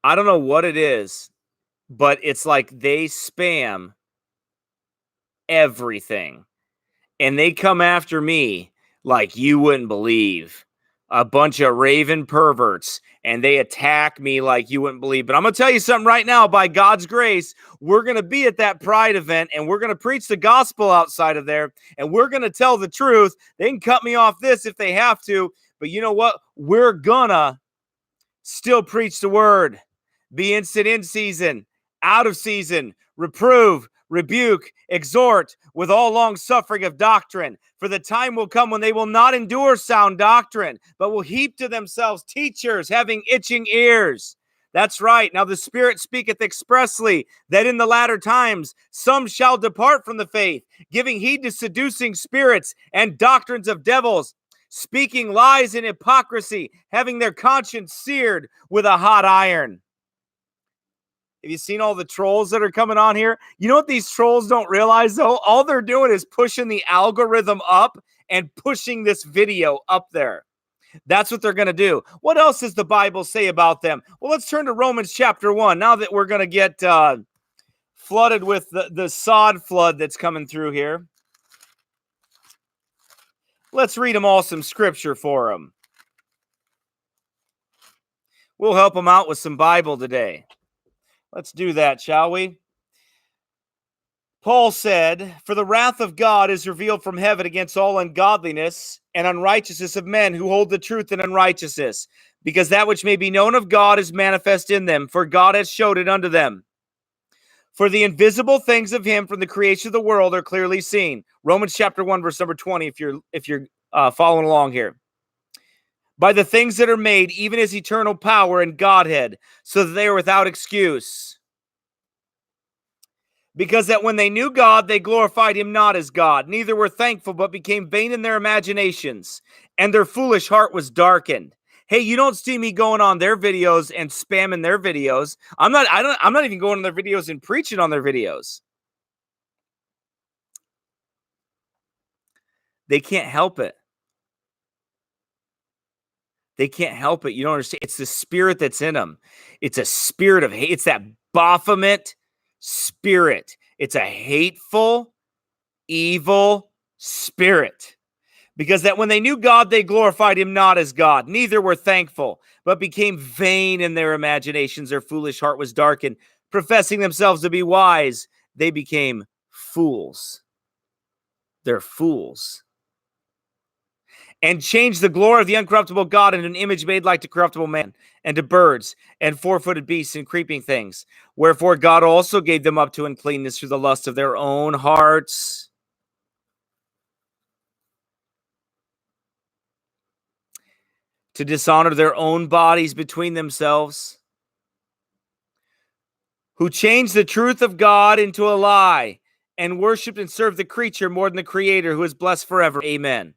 Speaker 1: I don't know what it is, but it's like they spam everything and they come after me like you wouldn't believe. a bunch of raven perverts, and they attack me like you wouldn't believe. But I'm going to tell you something right now. By God's grace, we're going to be at that Pride event, and we're going to preach the gospel outside of there, and we're going to tell the truth. They can cut me off this if they have to, but you know what? We're going to still preach the word. Be instant in season, out of season, reprove, rebuke, exhort with all long suffering of doctrine. For the time will come when they will not endure sound doctrine, but will heap to themselves teachers having itching ears. That's right. Now the Spirit speaketh expressly that in the latter times some shall depart from the faith, giving heed to seducing spirits and doctrines of devils, speaking lies and hypocrisy, having their conscience seared with a hot iron. Have you seen all the trolls that are coming on here? You know what these trolls don't realize, though? All they're doing is pushing the algorithm up and pushing this video up there. That's what they're going to do. What else does the Bible say about them? Well, let's turn to Romans chapter 1. Now that we're going to get flooded with the sod flood that's coming through here, let's read them all some scripture for them. We'll help them out with some Bible today. Let's do that, shall we? Paul said, "For the wrath of God is revealed from heaven against all ungodliness and unrighteousness of men who hold the truth in unrighteousness, because that which may be known of God is manifest in them, for God has showed it unto them. For the invisible things of him from the creation of the world are clearly seen." Romans chapter 1, verse number 20, if you're following along here. "By the things that are made, even his eternal power and Godhead, so that they are without excuse. Because that when they knew God, they glorified him not as God, neither were thankful, but became vain in their imaginations, and their foolish heart was darkened." Hey, you don't see me going on their videos and spamming their videos. I'm not even going on their videos and preaching on their videos. They can't help it. They can't help it. You don't understand. It's the spirit that's in them. It's a spirit of hate. It's that Baphomet spirit. It's a hateful, evil spirit. Because that when they knew God, they glorified him not as God, neither were thankful, but became vain in their imaginations. Their foolish heart was darkened. Professing themselves to be wise, they became fools. They're fools. And changed the glory of the uncorruptible God into an image made like to corruptible man, and to birds, and four-footed beasts, and creeping things. Wherefore God also gave them up to uncleanness through the lust of their own hearts, to dishonor their own bodies between themselves, who changed the truth of God into a lie, and worshipped and served the creature more than the Creator, who is blessed forever. Amen.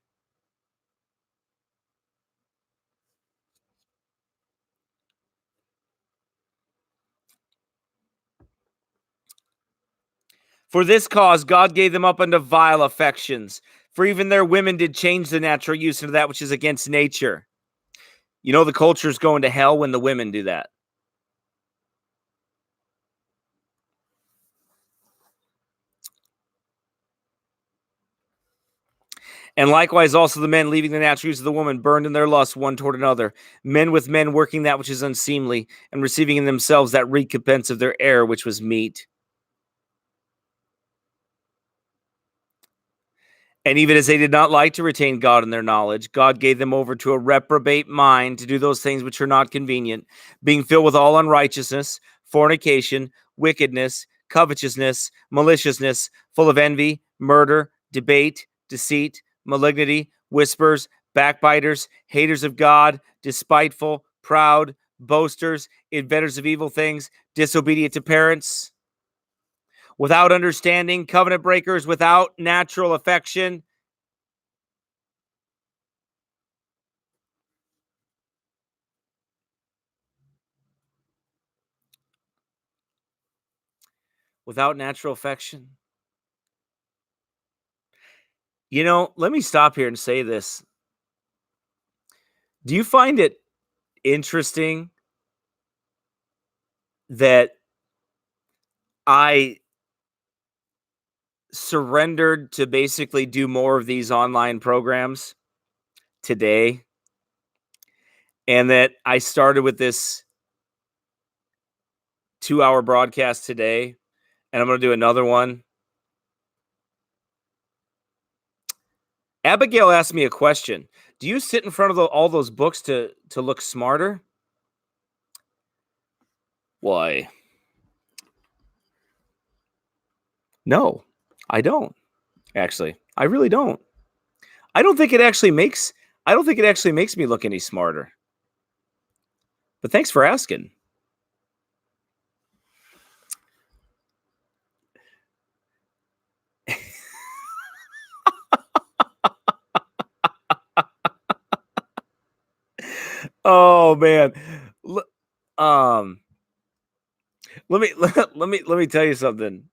Speaker 1: For this cause God gave them up unto vile affections, for even their women did change the natural use into that which is against nature. You know the culture's going to hell when the women do that. And likewise also the men, leaving the natural use of the woman, burned in their lust one toward another, men with men working that which is unseemly, and receiving in themselves that recompense of their error which was meet. And even as they did not like to retain God in their knowledge, God gave them over to a reprobate mind to do those things which are not convenient, being filled with all unrighteousness, fornication, wickedness, covetousness, maliciousness, full of envy, murder, debate, deceit, malignity, whispers, backbiters, haters of God, despiteful, proud, boasters, inventors of evil things, disobedient to parents, without understanding, covenant breakers, without natural affection. Without natural affection. You know, let me stop here and say this. Do you find it interesting that I surrendered to basically do more of these online programs today? and that I started with this 2-hour broadcast today, and I'm going to do another one. Abigail asked me a question. Do you sit in front of all those books to look smarter? Why? No, I don't. Actually, I really don't. I don't think it actually makes me look any smarter. But thanks for asking. Oh man. Um let me tell you something.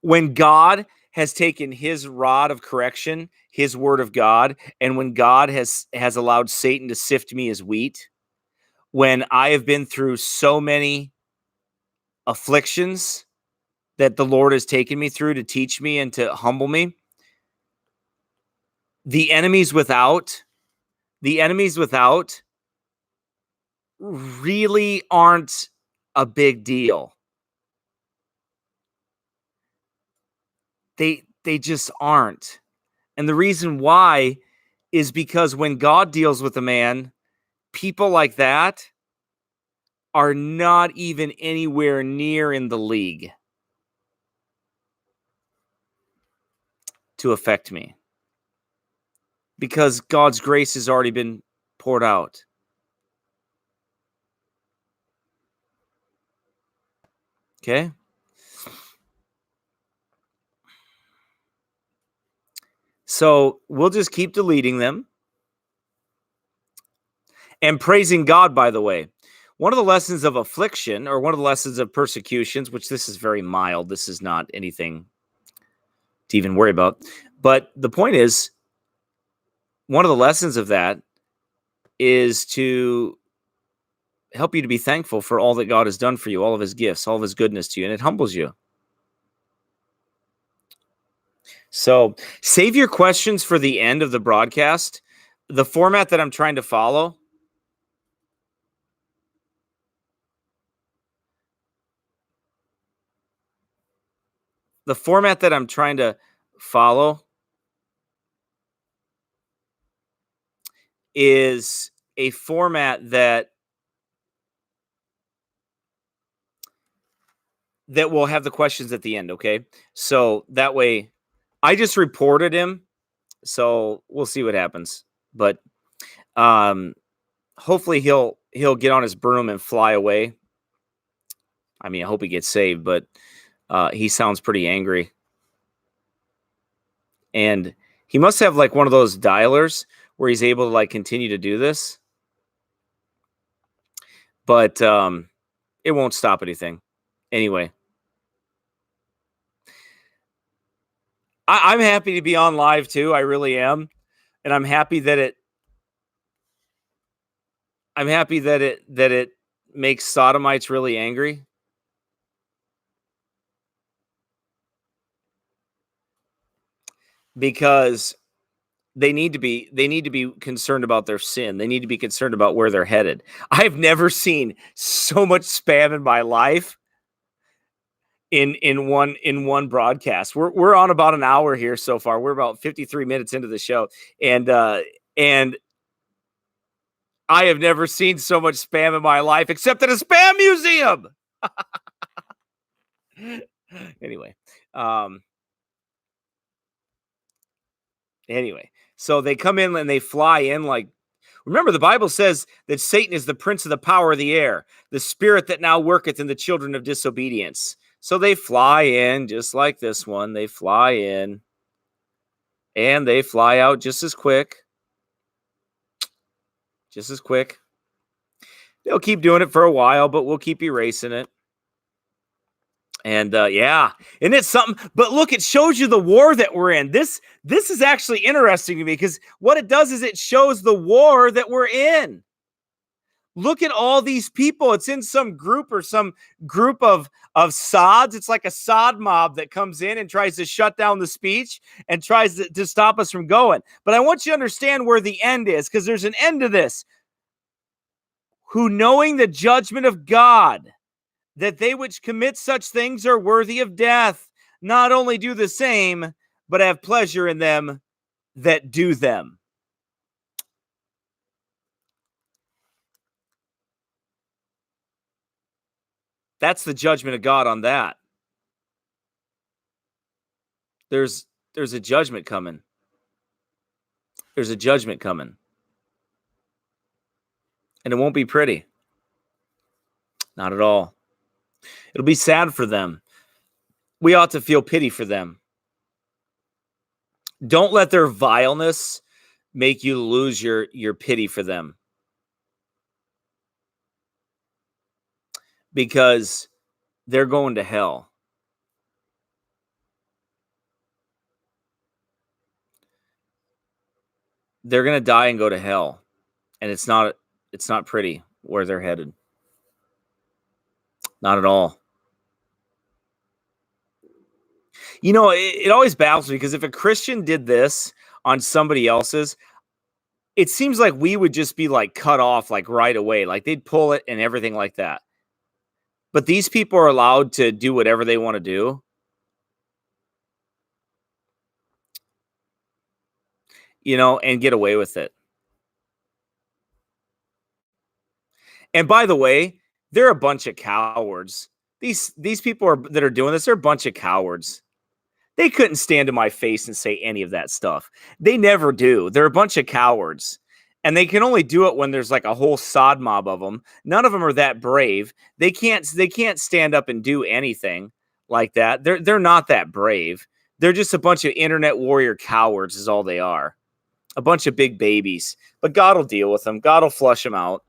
Speaker 1: When God has taken his rod of correction, his word of God, and when God has allowed Satan to sift me as wheat, when I have been through so many afflictions that the Lord has taken me through to teach me and to humble me, the enemies without really aren't a big deal. They just aren't. And the reason why is because when God deals with a man, people like that are not even anywhere near in the league to affect me, because God's grace has already been poured out. Okay? So we'll just keep deleting them and praising God, by the way. One of the lessons of affliction, or one of the lessons of persecutions, which this is very mild, this is not anything to even worry about. But the point is, one of the lessons of that is to help you to be thankful for all that God has done for you, all of his gifts, all of his goodness to you, and it humbles you. So save your questions for the end of the broadcast. The format that I'm trying to follow is a format that will have the questions at the end, okay? So that way, I just reported him, so we'll see what happens. But hopefully he'll get on his broom and fly away. I mean, I hope he gets saved, but he sounds pretty angry. And he must have like one of those dialers where he's able to like continue to do this. But it won't stop anything. Anyway, I'm happy to be on live too. I really am. And I'm happy that it makes sodomites really angry. Because they need to be concerned about their sin. They need to be concerned about where they're headed. I've never seen so much spam in my life in one broadcast. We're on about an hour here so far. We're about 53 minutes into the show, and I have never seen so much spam in my life, except at a spam museum. Anyway, so they come in and they fly in like. Remember, the Bible says that Satan is the prince of the power of the air, the spirit that now worketh in the children of disobedience. So they fly in just like this one. They fly in and they fly out just as quick. Just as quick. They'll keep doing it for a while, but we'll keep erasing it. And yeah, and it's something. But look, it shows you the war that we're in. This is actually interesting to me, because what it does is it shows the war that we're in. Look at all these people. It's in some group or some group of sods. It's like a sod mob that comes in and tries to shut down the speech and tries to stop us from going. But I want you to understand where the end is, because there's an end to this. Who, knowing the judgment of God, that they which commit such things are worthy of death, not only do the same, but have pleasure in them that do them. That's the judgment of God on that. There's a judgment coming. There's a judgment coming. And it won't be pretty. Not at all. It'll be sad for them. We ought to feel pity for them. Don't let their vileness make you lose your pity for them. Because they're going to hell. They're going to die and go to hell. And it's not pretty where they're headed. Not at all. You know, it always baffles me, because if a Christian did this on somebody else's, it seems like we would just be like cut off like right away. Like they'd pull it and everything like that. But these people are allowed to do whatever they want to do. You know, and get away with it. And by the way, they're a bunch of cowards. These people that are doing this, they're a bunch of cowards. They couldn't stand to my face and say any of that stuff. They never do. They're a bunch of cowards. And they can only do it when there's like a whole sod mob of them. None of them are that brave. They can't stand up and do anything like that. They're not that brave. They're just a bunch of internet warrior cowards is all they are. A bunch of big babies. But God will deal with them. God will flush them out.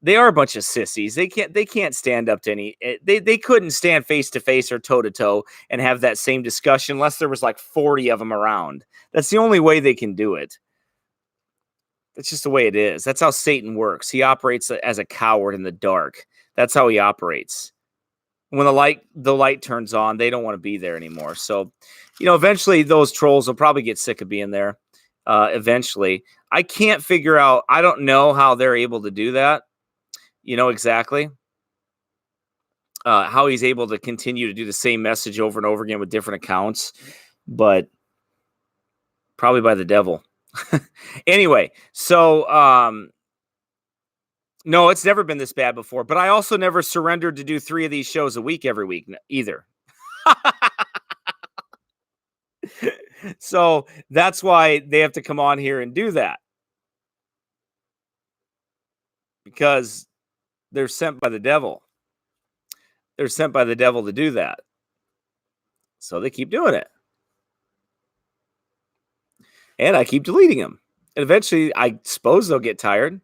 Speaker 1: They are a bunch of sissies. They can't stand up to any. They couldn't stand face to face or toe to toe and have that same discussion unless there was like 40 of them around. That's the only way they can do it. That's just the way it is. That's how Satan works. He operates as a coward in the dark. That's how he operates. When the light turns on, they don't want to be there anymore. So, you know, eventually those trolls will probably get sick of being there. Eventually, I can't figure out. I don't know how they're able to do that. You know, exactly how he's able to continue to do the same message over and over again with different accounts, but probably by the devil. Anyway, so no, it's never been this bad before, but I also never surrendered to do 3 of these shows a week every week either. So that's why they have to come on here and do that, because they're sent by the devil. They're sent by the devil to do that. So they keep doing it. And I keep deleting them. And eventually, I suppose they'll get tired.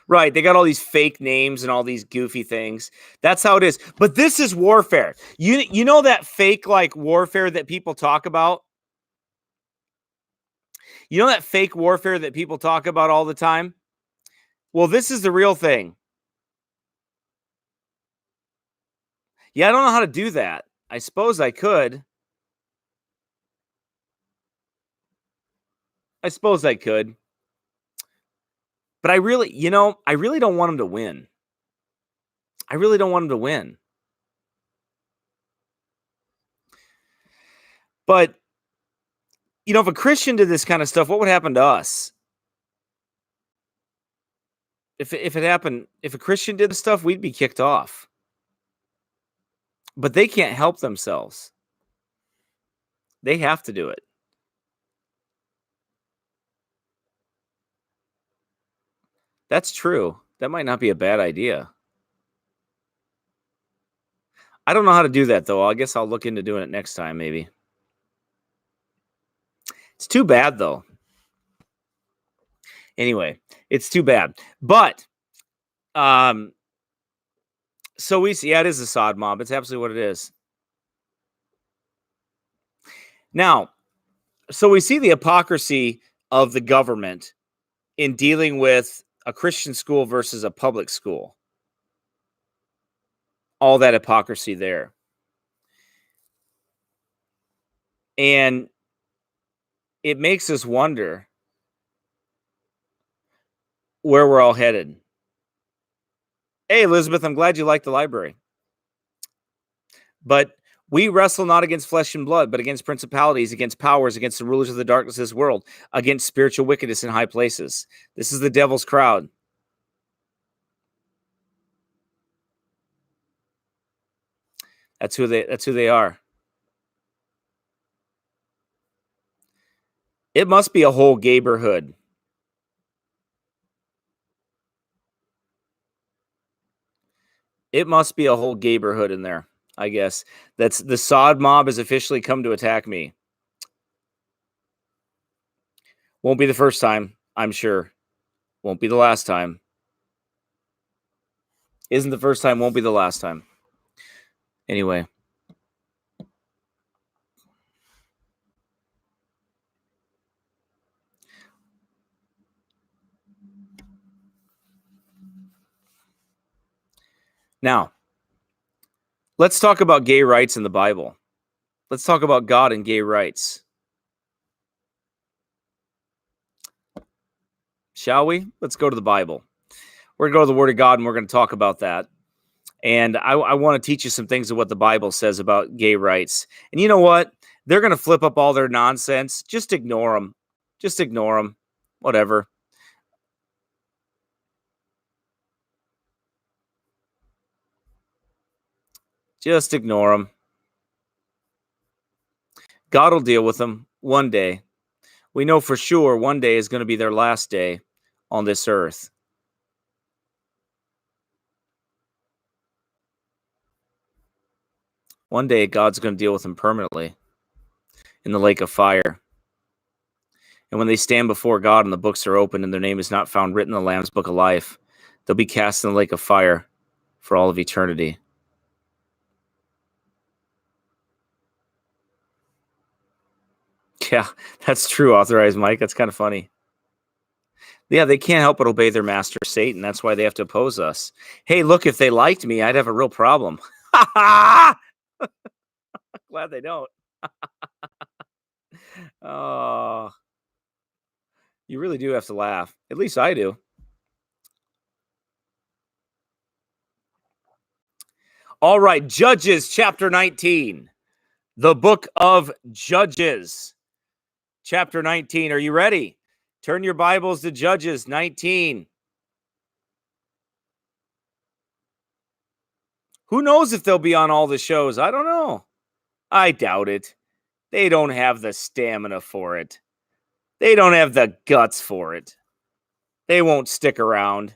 Speaker 1: Right. They got all these fake names and all these goofy things. That's how it is. But this is warfare. You know that fake like warfare that people talk about? You know that fake warfare that people talk about all the time? Well, this is the real thing. Yeah, I don't know how to do that. I suppose I could. But I really don't want him to win. I really don't want him to win. But, you know, if a Christian did this kind of stuff, what would happen to us? If a Christian did this stuff, we'd be kicked off. But they can't help themselves. They have to do it. That's true. That might not be a bad idea. I don't know how to do that, though. I guess I'll look into doing it next time, maybe. It's too bad, though. Anyway, it's too bad. But, so we see, yeah, it is a sod mob. It's absolutely what it is. Now, so we see the hypocrisy of the government in dealing with a Christian school versus a public school. All that hypocrisy there. And it makes us wonder where we're all headed. Hey, Elizabeth, I'm glad you like the library. But we wrestle not against flesh and blood, but against principalities, against powers, against the rulers of the darkness of this world, against spiritual wickedness in high places. This is the devil's crowd. That's who they are. It must be a whole gayborhood. It must be a whole gayborhood in there, I guess. That's the sod mob has officially come to attack me. Won't be the first time, I'm sure. Won't be the last time. Isn't the first time, won't be the last time. Anyway. Now, let's talk about gay rights in the Bible. Let's talk about God and gay rights. Shall we? Let's go to the Bible. We're going to go to the Word of God, and we're going to talk about that. And I want to teach you some things of what the Bible says about gay rights. And you know what? They're going to flip up all their nonsense. Just ignore them. Just ignore them. Whatever. Just ignore them. God will deal with them one day. We know for sure one day is going to be their last day on this earth. One day, God's going to deal with them permanently in the lake of fire. And when they stand before God and the books are open and their name is not found written in the Lamb's book of life, they'll be cast in the lake of fire for all of eternity. Yeah, that's true, Authorized Mike. That's kind of funny. Yeah, they can't help but obey their master, Satan. That's why they have to oppose us. Hey, look, if they liked me, I'd have a real problem. Glad they don't. Oh, you really do have to laugh. At least I do. All right, Judges chapter 19. The book of Judges. Chapter 19. Are you ready? Turn your Bibles to Judges 19. Who knows if they'll be on all the shows? I don't know. I doubt it. They don't have the stamina for it. They don't have the guts for it. They won't stick around.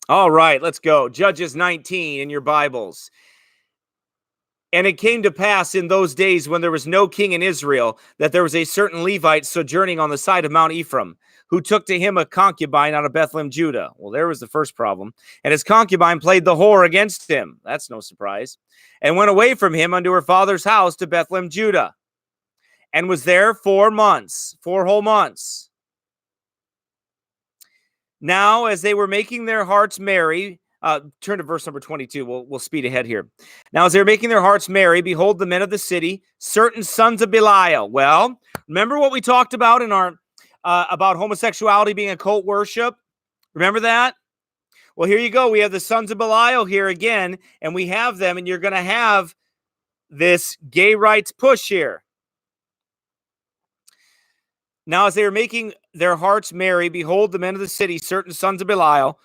Speaker 1: All right, let's go. Judges 19 in your Bibles. And it came to pass in those days when there was no king in Israel that there was a certain Levite sojourning on the side of Mount Ephraim, who took to him a concubine out of Bethlehem, Judah. Well, there was the first problem. And his concubine played the whore against him. That's no surprise. And went away from him unto her father's house to Bethlehem, Judah. And was there 4 months, 4 whole months. Now, as they were making their hearts merry, turn to verse number 22. We'll speed ahead here. Now, as they were making their hearts merry, behold, the men of the city, certain sons of Belial. Well, remember what we talked about in our about homosexuality being a cult worship? Remember that? Well, here you go. We have the sons of Belial here again, and we have them, and you're going to have this gay rights push here. Now, as they were making their hearts merry, behold, the men of the city, certain sons of Belial,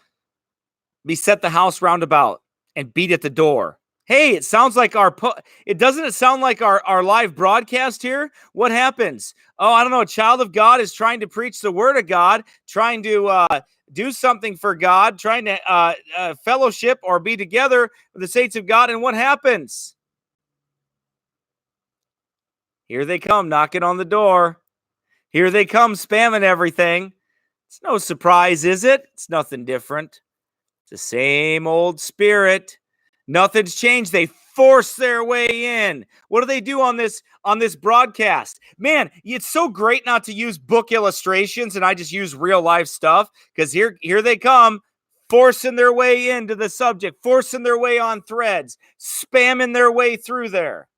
Speaker 1: beset the house round about and beat at the door. Hey, it sounds like it sound like our live broadcast here? What happens? Oh, I don't know. A child of God is trying to preach the word of God, trying to do something for God, trying to fellowship or be together with the saints of God. And what happens? Here they come knocking on the door. Here they come spamming everything. It's no surprise, is it? It's nothing different. It's the same old spirit. Nothing's changed. They force their way in. What do they do on this broadcast? Man, it's so great not to use book illustrations and I just use real life stuff, because here they come, forcing their way into the subject, forcing their way on threads, spamming their way through there.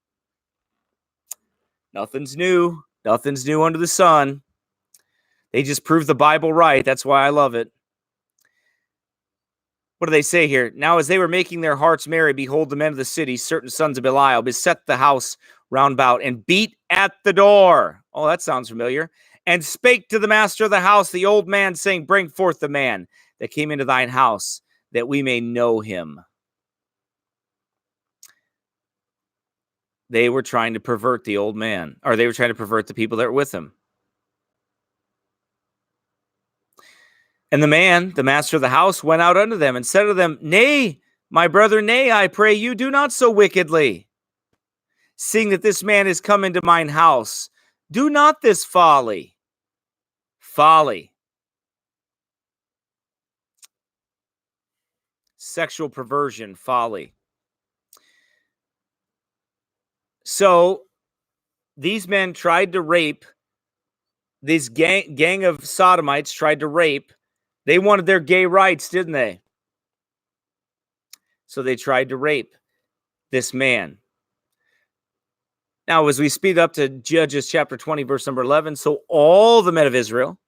Speaker 1: Nothing's new. Nothing's new under the sun. They just prove the Bible right. That's why I love it. What do they say here? Now, as they were making their hearts merry, behold, the men of the city, certain sons of Belial, beset the house round about and beat at the door. Oh, that sounds familiar. And spake to the master of the house, the old man, saying, bring forth the man that came into thine house, that we may know him. They were trying to pervert the old man, or they were trying to pervert the people that were with him. And the man, the master of the house, went out unto them and said to them, nay, my brother, nay, I pray you, do not so wickedly. Seeing that this man is come into mine house, do not this folly. Folly. Sexual perversion, folly. So these men tried to rape. This gang of sodomites tried to rape. They wanted their gay rights, didn't they? So they tried to rape this man. Now, as we speed up to Judges chapter 20, verse number 11, so all the men of Israel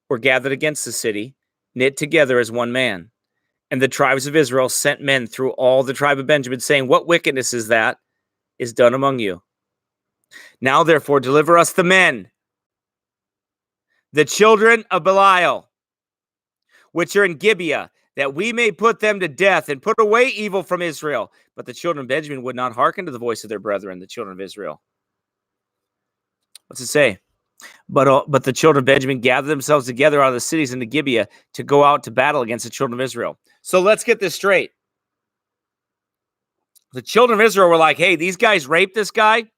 Speaker 1: were gathered against the city, knit together as one man. And the tribes of Israel sent men through all the tribe of Benjamin, saying, what wickedness is that is done among you? Now, therefore, deliver us the men, the children of Belial, which are in Gibeah, that we may put them to death and put away evil from Israel. But the children of Benjamin would not hearken to the voice of their brethren, the children of Israel. What's it say? But the children of Benjamin gathered themselves together out of the cities into Gibeah to go out to battle against the children of Israel. So let's get this straight. The children of Israel were like, hey, these guys raped this guy,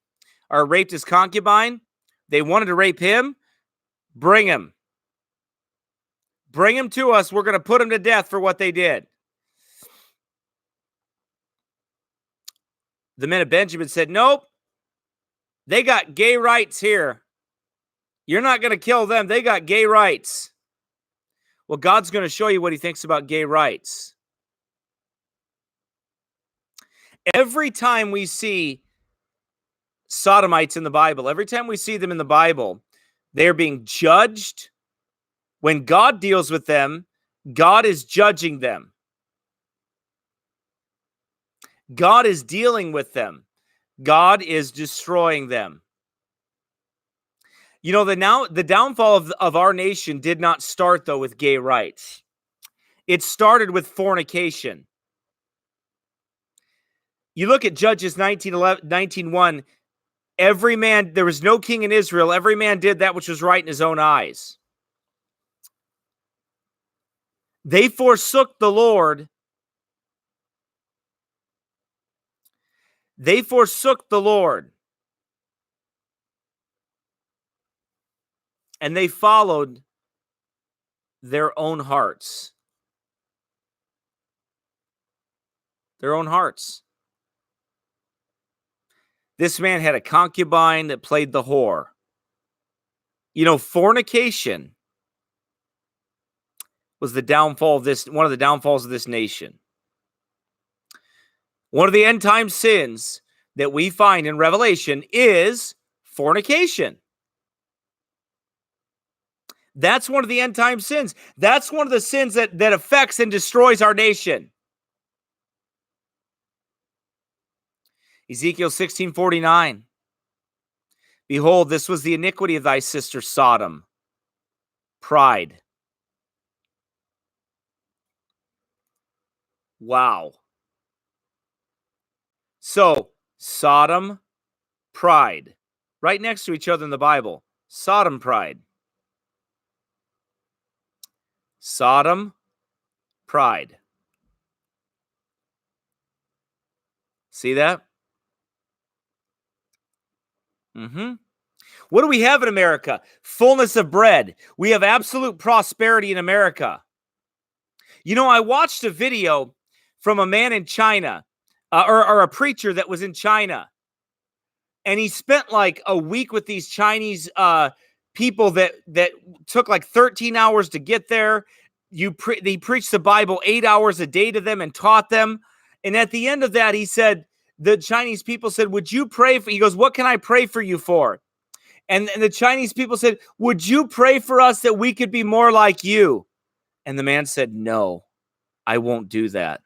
Speaker 1: or raped his concubine. They wanted to rape him. Bring him. Bring him to us. We're going to put him to death for what they did. The men of Benjamin said, nope. They got gay rights here. You're not going to kill them. They got gay rights. Well, God's going to show you what he thinks about gay rights. Every time we see sodomites in the Bible, every time we see them in the Bible, they're being judged. When God deals with them, God is judging them. God is dealing with them. God is destroying them. You know, the downfall of our nation did not start, though, with gay rights. It started with fornication. You look at Judges 19:1, every man, there was no king in Israel. Every man did that which was right in his own eyes. They forsook the Lord. They forsook the Lord. And they followed their own hearts. Their own hearts. This man had a concubine that played the whore. You know, fornication was the downfall of this, one of the downfalls of this nation. One of the end time sins that we find in Revelation is fornication. That's one of the end time sins. That's one of the sins that affects and destroys our nation. Ezekiel 16:49. Behold, this was the iniquity of thy sister Sodom. Pride. Wow. So, Sodom, pride. Right next to each other in the Bible. Sodom, pride. Sodom, pride. See that? What do we have in America? Fullness of bread. We have absolute prosperity in America. You know, I watched a video from a man in China. or a preacher that was in China, and he spent like a week with these Chinese people that took like 13 hours to get there. He preached the Bible 8 hours a day to them and taught them. And at the end of that, he said, the Chinese people said, "Would you pray for?" He goes, "What can I pray for you for?" And the Chinese people said, "Would you pray for us that we could be more like you?" And the man said, "No, I won't do that."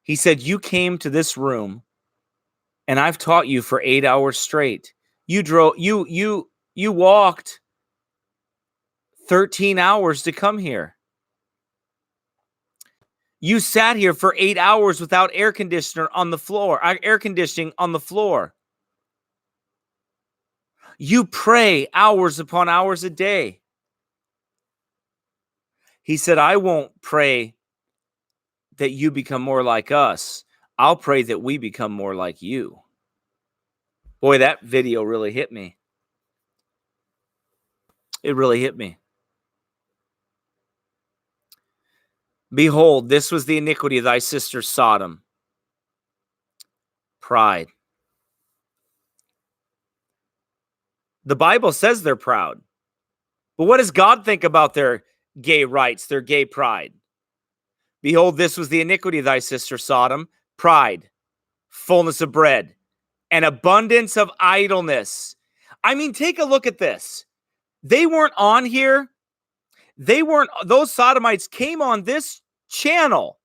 Speaker 1: He said, "You came to this room and I've taught you for 8 hours straight. You walked 13 hours to come here. You sat here for 8 hours without air conditioning on the floor. You pray hours upon hours a day." He said, "I won't pray that you become more like us. I'll pray that we become more like you." Boy, that video really hit me. It really hit me. "Behold, this was the iniquity of thy sister Sodom." Pride. The Bible says they're proud. But what does God think about their gay rights, their gay pride? "Behold, this was the iniquity of thy sister Sodom. Pride, fullness of bread, and abundance of idleness." I mean, take a look at this. They weren't on here. Those Sodomites came on this channel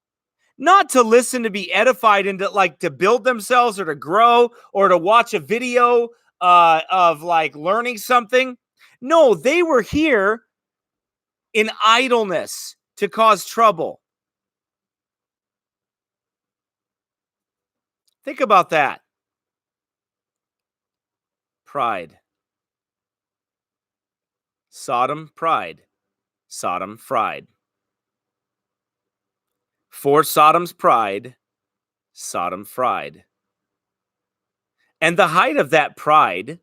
Speaker 1: not to listen, to be edified, and to build themselves or to grow or to watch a video of like learning something. No, they were here in idleness to cause trouble. Think about that. Pride. Sodom, pride. Sodom, fried. For Sodom's pride, Sodom fried. And the height of that pride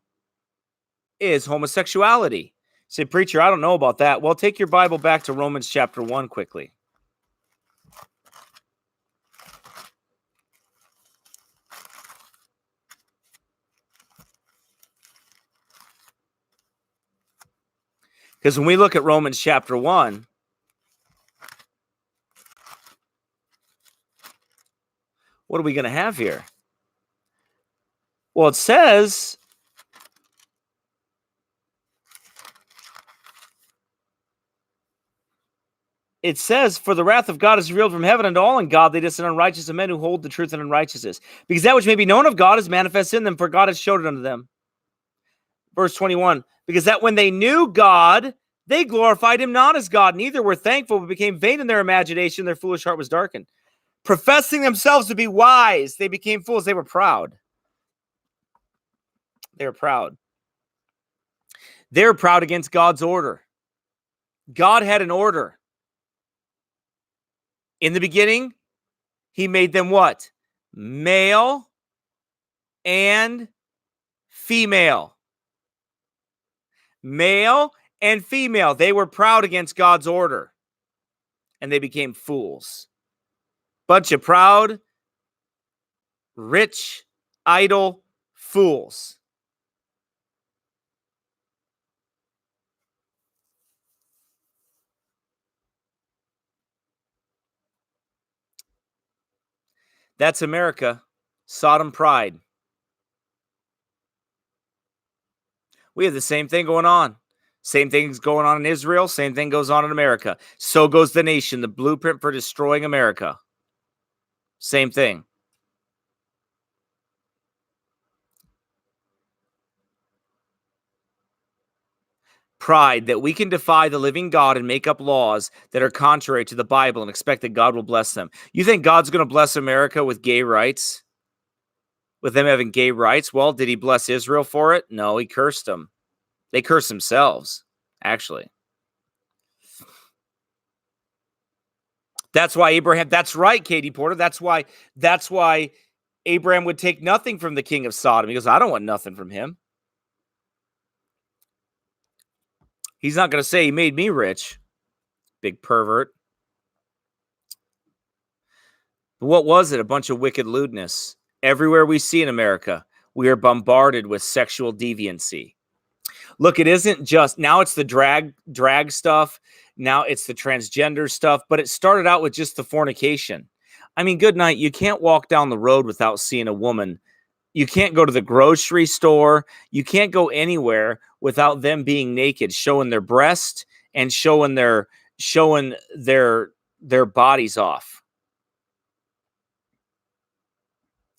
Speaker 1: is homosexuality. Say, "Preacher, I don't know about that." Well, take your Bible back to Romans chapter 1 quickly. Because when we look at Romans chapter 1, what are we going to have here? Well, it says, "For the wrath of God is revealed from heaven unto all ungodliness and unrighteousness of men who hold the truth in unrighteousness. Because that which may be known of God is manifest in them, for God has showed it unto them." Verse 21, "Because that when they knew God, they glorified him not as God, neither were thankful, but became vain in their imagination. Their foolish heart was darkened. Professing themselves to be wise, they became fools." They were proud. They were proud. They were proud against God's order. God had an order. In the beginning, he made them what? Male and female. Male and female. They were proud against God's order, and they became fools. Bunch of proud, rich, idle fools. That's America. Sodom pride. We have the same thing going on. Same thing's going on in Israel. Same thing goes on in America. So goes the nation. The blueprint for destroying America. Same thing. Pride that we can defy the living God and make up laws that are contrary to the Bible and expect that God will bless them. You think God's going to bless America with gay rights? With them having gay rights? Well, did he bless Israel for it? No, he cursed them. They cursed themselves, actually. That's why Abraham, that's right, Katie Porter. That's why Abraham would take nothing from the king of Sodom. He goes, "I don't want nothing from him. He's not going to say he made me rich." Big pervert. But what was it? A bunch of wicked lewdness. Everywhere we see in America, we are bombarded with sexual deviancy. Look, it isn't just now it's the drag stuff. Now it's the transgender stuff, but it started out with just the fornication. I mean, good night. You can't walk down the road without seeing a woman. You can't go to the grocery store. You can't go anywhere without them being naked, showing their breast and showing their bodies off.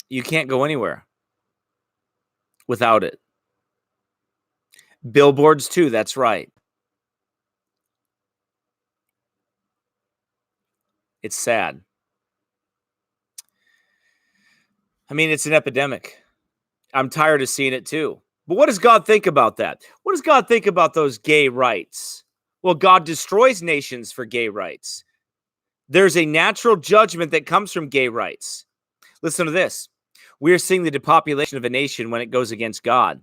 Speaker 1: You can't go anywhere without it. Billboards too, that's right. It's sad. I mean, it's an epidemic. I'm tired of seeing it too. But what does God think about that? What does God think about those gay rights? Well, God destroys nations for gay rights. There's a natural judgment that comes from gay rights. Listen to this. We are seeing the depopulation of a nation when it goes against God.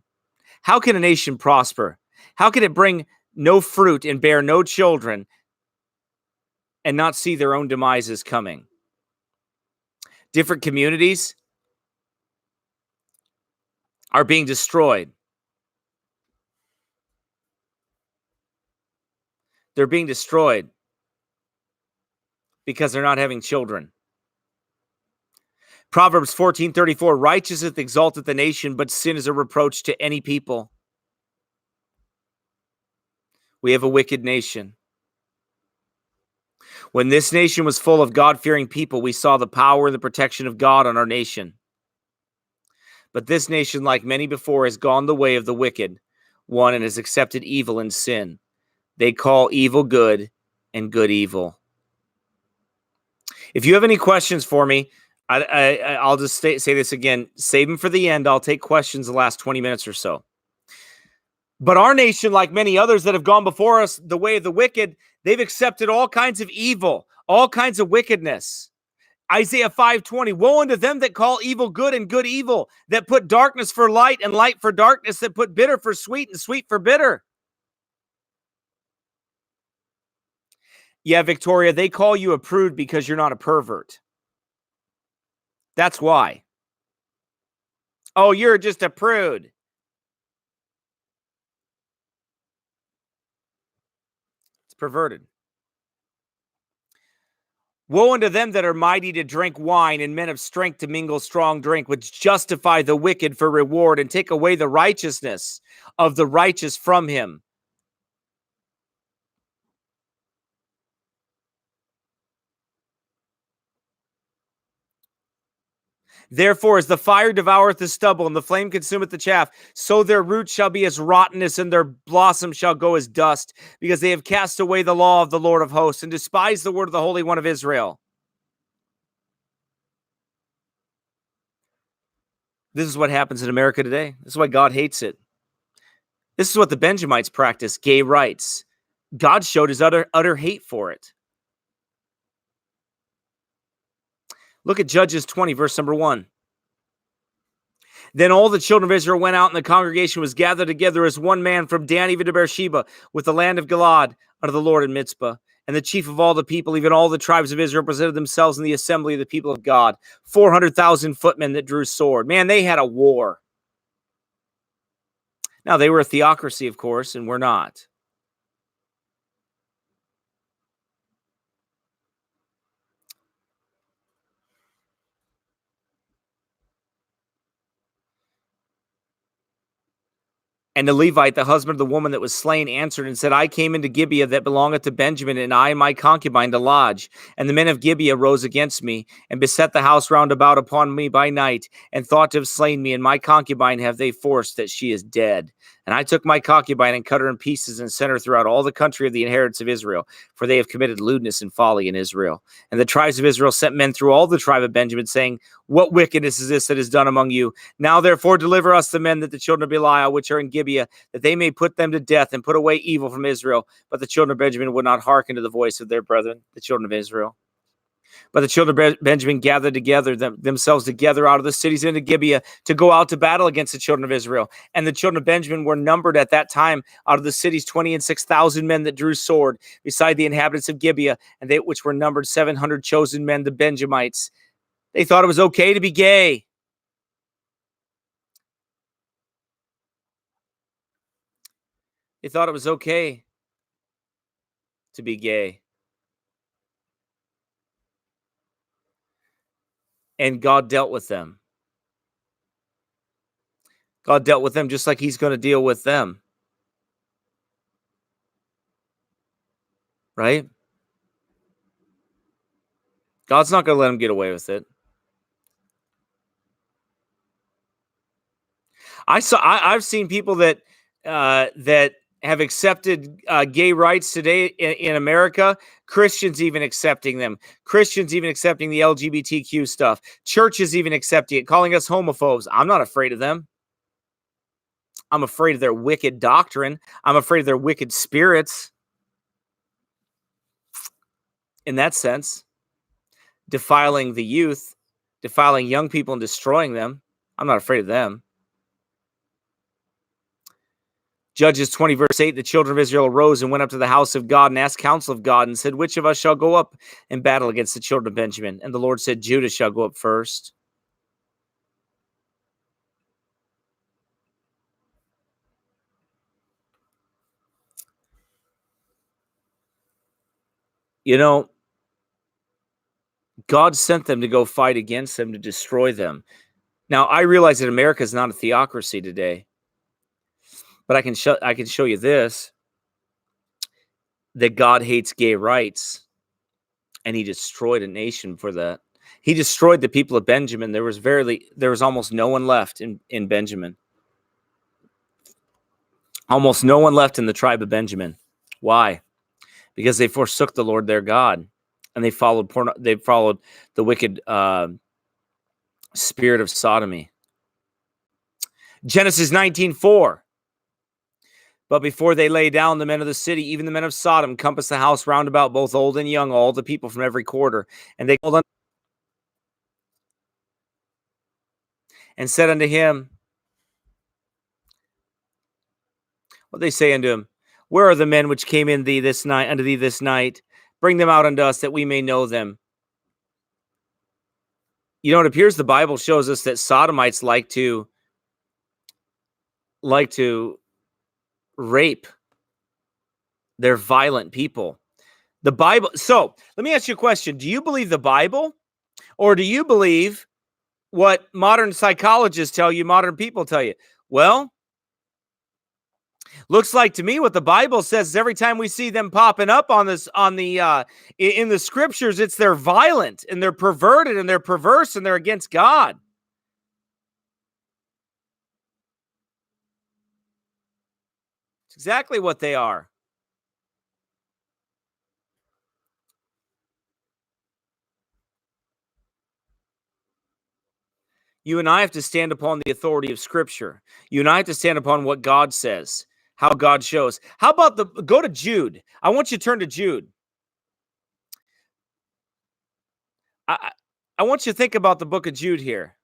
Speaker 1: How can a nation prosper? How can it bring no fruit and bear no children and not see their own demises coming? Different communities are being destroyed. They're being destroyed because they're not having children. Proverbs 14:34, righteousness exalteth the nation, but sin is a reproach to any people. We have a wicked nation. When this nation was full of God-fearing people, we saw the power and the protection of God on our nation. But this nation, like many before, has gone the way of the wicked one and has accepted evil and sin. They call evil good and good evil. If you have any questions for me, I'll just say this again. Save them for the end. I'll take questions the last 20 minutes or so. But our nation, like many others that have gone before us, the way of the wicked, they've accepted all kinds of evil, all kinds of wickedness. Isaiah 5:20, woe unto them that call evil good and good evil, that put darkness for light and light for darkness, that put bitter for sweet and sweet for bitter. Yeah, Victoria, they call you a prude because you're not a pervert. That's why. Oh, you're just a prude. It's perverted. Woe unto them that are mighty to drink wine and men of strength to mingle strong drink, which justify the wicked for reward and take away the righteousness of the righteous from him. Therefore, as the fire devoureth the stubble and the flame consumeth the chaff, so their roots shall be as rottenness and their blossom shall go as dust, because they have cast away the law of the Lord of hosts and despised the word of the Holy One of Israel. This is what happens in America today. This is why God hates it. This is what the Benjamites practice, gay rights. God showed his utter hate for it. Look at Judges 20, verse number 1. Then all the children of Israel went out, and the congregation was gathered together as one man from Dan even to Beersheba, with the land of Gilad, unto the Lord in Mizpah. And the chief of all the people, even all the tribes of Israel, presented themselves in the assembly of the people of God. 400,000 footmen that drew sword. Man, they had a war. Now, they were a theocracy, of course, and we're not. And the Levite, the husband of the woman that was slain, answered and said, I came into Gibeah that belongeth to Benjamin, and I and my concubine to lodge. And the men of Gibeah rose against me, and beset the house round about upon me by night, and thought to have slain me, and my concubine have they forced, that she is dead. And I took my concubine and cut her in pieces and sent her throughout all the country of the inheritance of Israel, for they have committed lewdness and folly in Israel. And the tribes of Israel sent men through all the tribe of Benjamin, saying, what wickedness is this that is done among you? Now therefore deliver us the men that the children of Belial, which are in Gibeah, that they may put them to death and put away evil from Israel. But the children of Benjamin would not hearken to the voice of their brethren, the children of Israel. But the children of Benjamin gathered together themselves together out of the cities into Gibeah to go out to battle against the children of Israel. And the children of Benjamin were numbered at that time out of the cities 26,000 men that drew sword, beside the inhabitants of Gibeah, and they which were numbered 700 chosen men, the Benjamites. They thought it was okay to be gay. They thought it was okay to be gay. And God dealt with them. God dealt with them just like he's going to deal with them. Right? God's not going to let them get away with it. I've seen people that have accepted gay rights today in America. Christians even accepting them. Christians even accepting the LGBTQ stuff. Churches even accepting it, calling us homophobes. I'm not afraid of them. I'm afraid of their wicked doctrine. I'm afraid of their wicked spirits. In that sense, defiling the youth, defiling young people and destroying them. I'm not afraid of them. Judges 20, verse 8, the children of Israel arose and went up to the house of God and asked counsel of God and said, which of us shall go up and battle against the children of Benjamin? And the Lord said, Judah shall go up first. You know, God sent them to go fight against them, to destroy them. Now, I realize that America is not a theocracy today, but I can show you this, that God hates gay rights, and he destroyed a nation for that. He destroyed the people of Benjamin. There was almost no one left in Benjamin. Almost no one left in the tribe of Benjamin. Why? Because they forsook the Lord their God, and they followed the wicked spirit of sodomy. Genesis 19:4. But before they lay down, the men of the city, even the men of Sodom, compassed the house round about, both old and young, all the people from every quarter. And they called unto and said unto him, what they say unto him, where are the men which came in thee this night unto thee this night? Bring them out unto us, that we may know them. You know, it appears the Bible shows us that Sodomites like to rape. They're violent people. The Bible. So let me ask you a question. Do you believe the Bible, or do you believe what modern psychologists tell you, modern people tell you? Well, looks like to me what the Bible says is every time we see them popping up in the scriptures, it's they're violent and they're perverted and they're perverse and they're against God. It's exactly what they are. You and I have to stand upon the authority of Scripture. You and I have to stand upon what God says, how God shows. How about go to Jude? I want you to turn to Jude. I want you to think about the book of Jude here.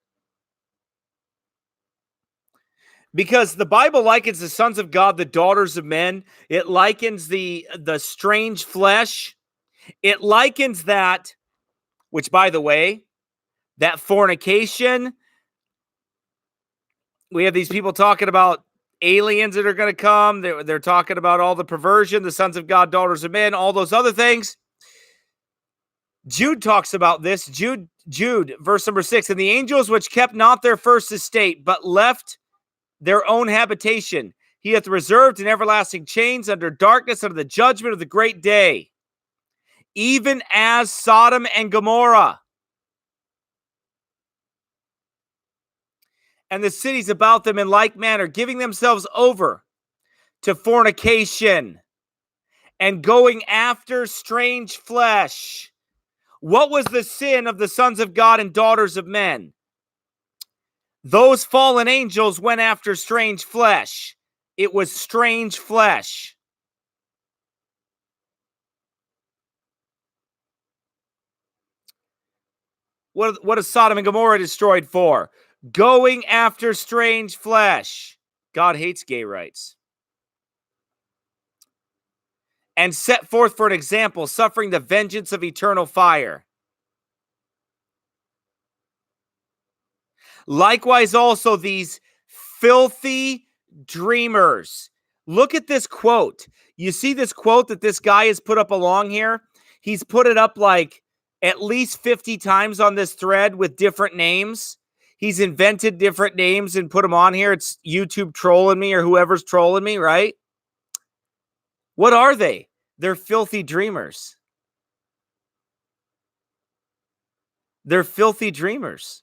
Speaker 1: Because the Bible likens the sons of God, the daughters of men. It likens the strange flesh. It likens that, which, by the way, that fornication. We have these people talking about aliens that are going to come. They're talking about all the perversion, the sons of God, daughters of men, all those other things. Jude talks about this. Jude, verse number 6, and the angels which kept not their first estate, but left their own habitation, he hath reserved in everlasting chains under darkness, under the judgment of the great day, even as Sodom and Gomorrah and the cities about them in like manner, giving themselves over to fornication and going after strange flesh. What was the sin of the sons of God and daughters of men? Those fallen angels went after strange flesh. It was strange flesh. What is Sodom and Gomorrah destroyed for? Going after strange flesh. God hates gay rights. And set forth for an example, suffering the vengeance of eternal fire. Likewise, also these filthy dreamers. Look at this quote. You see this quote that this guy has put up along here? He's put it up like at least 50 times on this thread with different names. He's invented different names and put them on here. It's YouTube trolling me or whoever's trolling me, right? What are they? They're filthy dreamers. They're filthy dreamers.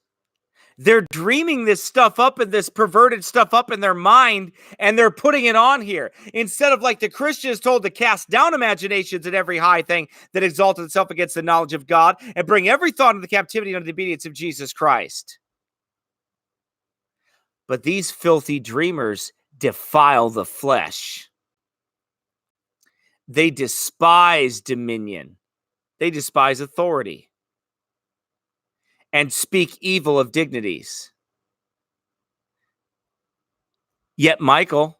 Speaker 1: They're dreaming this stuff up and this perverted stuff up in their mind, and they're putting it on here. Instead of like the Christians told to cast down imaginations and every high thing that exalted itself against the knowledge of God and bring every thought into the captivity under the obedience of Jesus Christ. But these filthy dreamers defile the flesh. They despise dominion. They despise authority and speak evil of dignities. Yet Michael,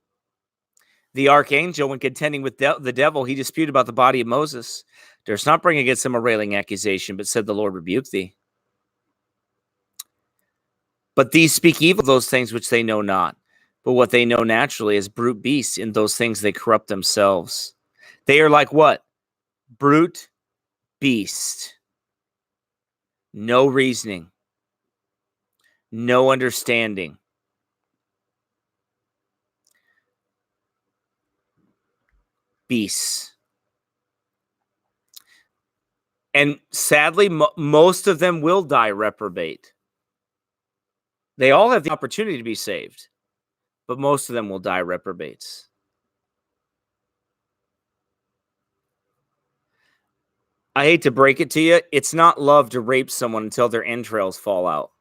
Speaker 1: the archangel, when contending with the devil, he disputed about the body of Moses. Durst not bring against him a railing accusation, but said, the Lord rebuke thee. But these speak evil of those things which they know not, but what they know naturally is brute beasts. In those things they corrupt themselves. They are like what? Brute beast. No reasoning. No understanding. Beasts. And sadly, most of them will die reprobate. They all have the opportunity to be saved, but most of them will die reprobates. I hate to break it to you. It's not love to rape someone until their entrails fall out.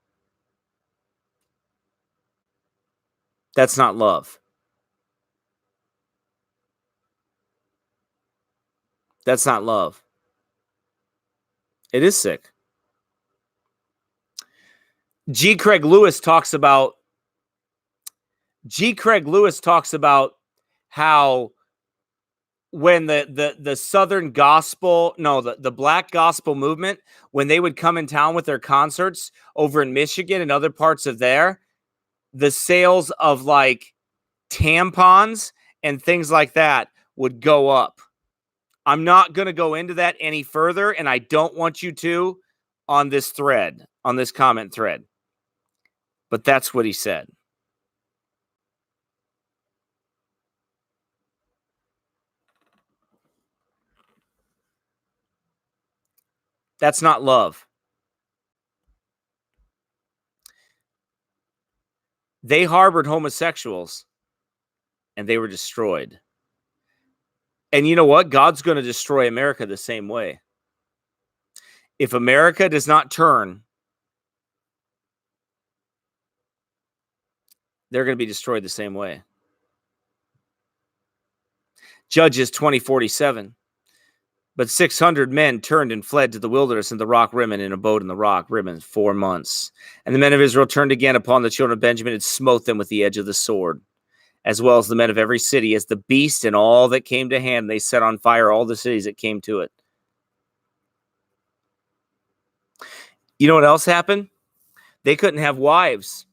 Speaker 1: That's not love. That's not love. It is sick. G. Craig Lewis talks about how when the Southern gospel, the black gospel movement, when they would come in town with their concerts over in Michigan and other parts of there, the sales of like tampons and things like that would go up. I'm not going to go into that any further, and I don't want you to on this thread, on this comment thread. But that's what he said. That's not love. They harbored homosexuals, and they were destroyed. And you know what? God's going to destroy America the same way. If America does not turn, they're going to be destroyed the same way. Judges 20:47. But 600 men turned and fled to the wilderness and the rock Rimmon and abode in the rock Rimmon 4 months. And the men of Israel turned again upon the children of Benjamin and smote them with the edge of the sword, as well as the men of every city, as the beast and all that came to hand. They set on fire all the cities that came to it. You know what else happened? They couldn't have wives.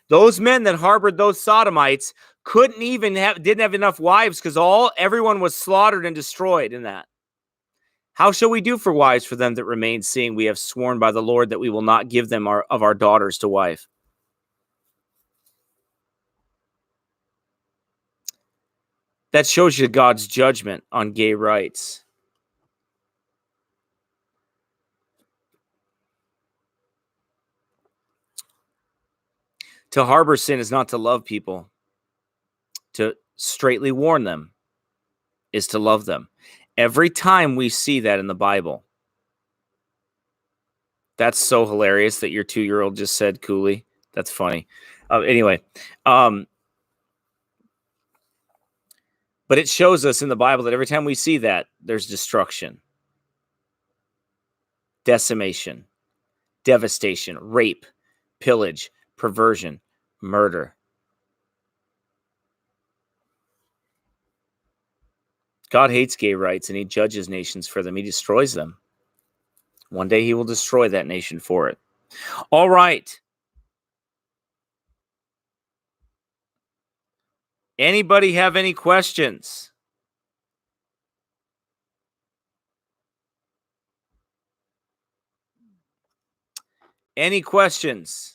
Speaker 1: Those men that harbored those sodomites didn't have enough wives because everyone was slaughtered and destroyed in that. How shall we do for wives for them that remain, seeing we have sworn by the Lord that we will not give them of our daughters to wife? That shows you God's judgment on gay rights. To harbor sin is not to love people. To straightly warn them is to love them. Every time we see that in the Bible. That's so hilarious that your 2-year-old just said Cooley. That's funny. Anyway. But it shows us in the Bible that every time we see that, there's destruction, decimation, devastation, rape, pillage, perversion, murder. God hates gay rights, and he judges nations for them. He destroys them. One day he will destroy that nation for it. All right. Anybody have any questions? Any questions?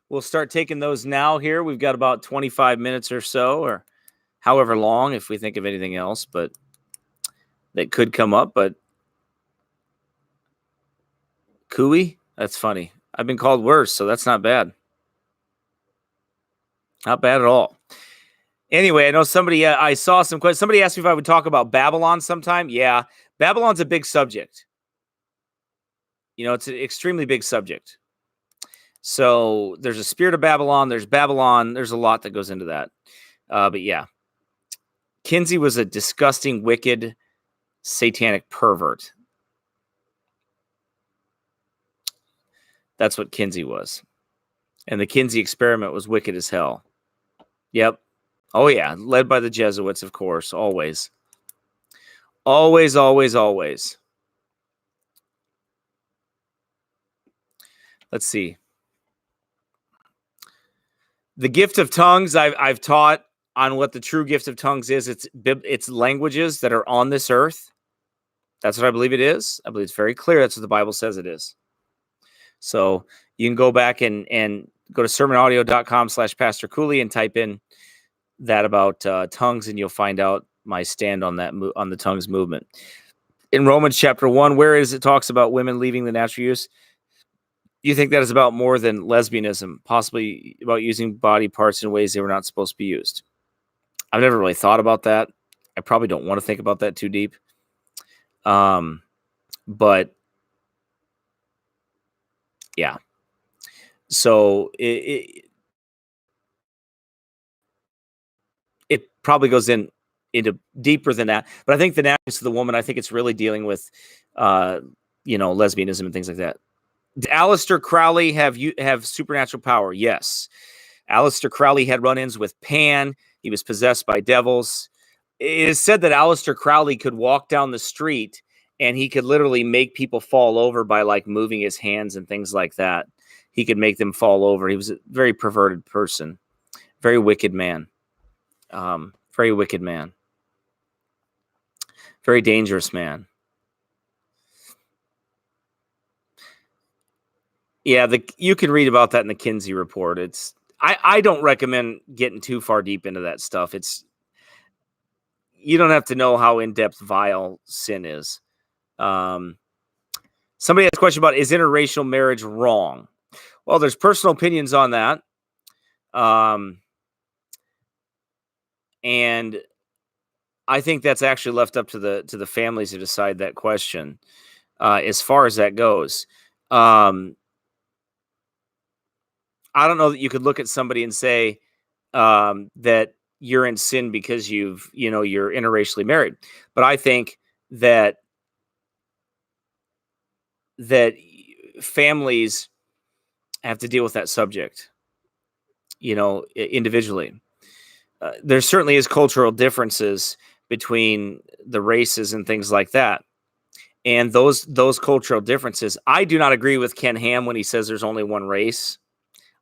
Speaker 1: We'll start taking those now here. We've got about 25 minutes or so, or however long, if we think of anything else, but that could come up. But Cooley, that's funny. I've been called worse, so that's not bad. Not bad at all. Anyway, I know somebody, I saw some questions. Somebody asked me if I would talk about Babylon sometime. Yeah, Babylon's a big subject. You know, it's an extremely big subject. So there's a spirit of Babylon. There's Babylon. There's a lot that goes into that. But yeah, Kinsey was a disgusting, wicked, satanic pervert. That's what Kinsey was. And the Kinsey experiment was wicked as hell. Yep. Oh, yeah. Led by the Jesuits, of course. Always. Always, always, always. Let's see. The gift of tongues, I've taught on what the true gift of tongues is. It's languages that are on this earth. That's what I believe it is. I believe it's very clear. That's what the Bible says it is. So you can go back and go to sermonaudio.com/Pastor Cooley and type in that about tongues, and you'll find out my stand on that on the tongues movement. In Romans chapter 1, where is it talks about women leaving the natural use? You think that is about more than lesbianism, possibly about using body parts in ways they were not supposed to be used? I've never really thought about that. I probably don't want to think about that too deep. But yeah. So it probably goes into deeper than that. But I think the natural to the woman, I think it's really dealing with, lesbianism and things like that. Did Aleister Crowley have supernatural power? Yes. Aleister Crowley had run-ins with Pan. He was possessed by devils. It is said that Aleister Crowley could walk down the street and he could literally make people fall over by like moving his hands and things like that. He could make them fall over. He was a very perverted person, very wicked man, very wicked man, very dangerous man. Yeah, you can read about that in the Kinsey report. I don't recommend getting too far deep into that stuff. You don't have to know how in-depth vile sin is. Somebody has a question about, is interracial marriage wrong? Well, there's personal opinions on that. And I think that's actually left up to the families to decide that question. As far as that goes. I don't know that you could look at somebody and say that you're in sin because you're interracially married. But I think that families have to deal with that subject, individually. There certainly is cultural differences between the races and things like that. And those cultural differences, I do not agree with Ken Ham when he says there's only one race.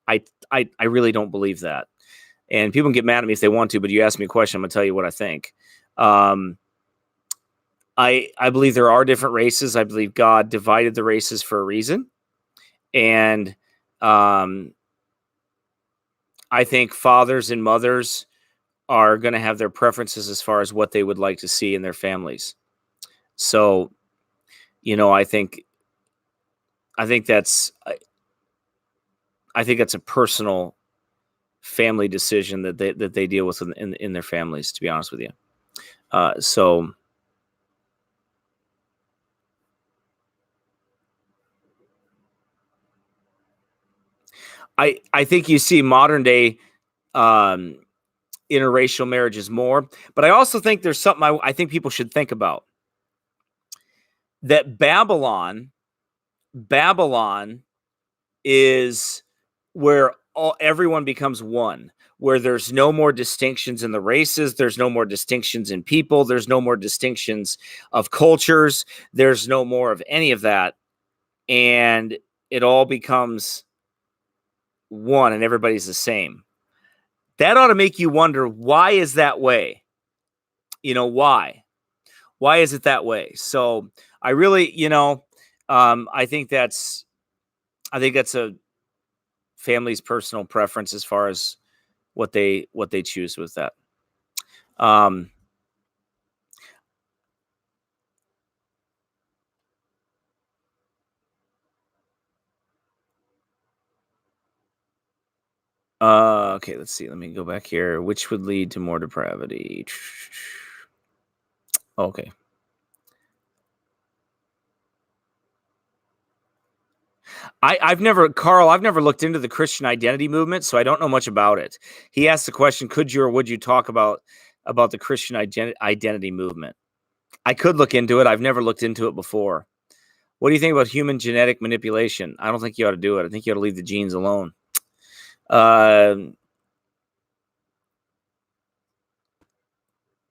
Speaker 1: I really don't believe that. And people can get mad at me if they want to, but you ask me a question, I'm going to tell you what I think. I believe there are different races. I believe God divided the races for a reason. And I think fathers and mothers are going to have their preferences as far as what they would like to see in their families. So, I think that's a personal family decision that they deal with in their families, to be honest with you. So I think you see modern day interracial marriages more, but I also think there's something I think people should think about. That Babylon is where everyone becomes one, where there's no more distinctions in the races, there's no more distinctions in people, there's no more distinctions of cultures, there's no more of any of that, and it all becomes one and everybody's the same. That ought to make you wonder, why is that way? Why? Why is it that way? So I really, I think that's a family's personal preference as far as what they choose with that. Okay, let's see. Let me go back here. Which would lead to more depravity? Okay. I've never looked into the Christian identity movement, so I don't know much about it. He asked the question, could you or would you talk about the Christian identity movement? I could look into it. I've never looked into it before. What do you think about human genetic manipulation? I don't think you ought to do it. I think you ought to leave the genes alone.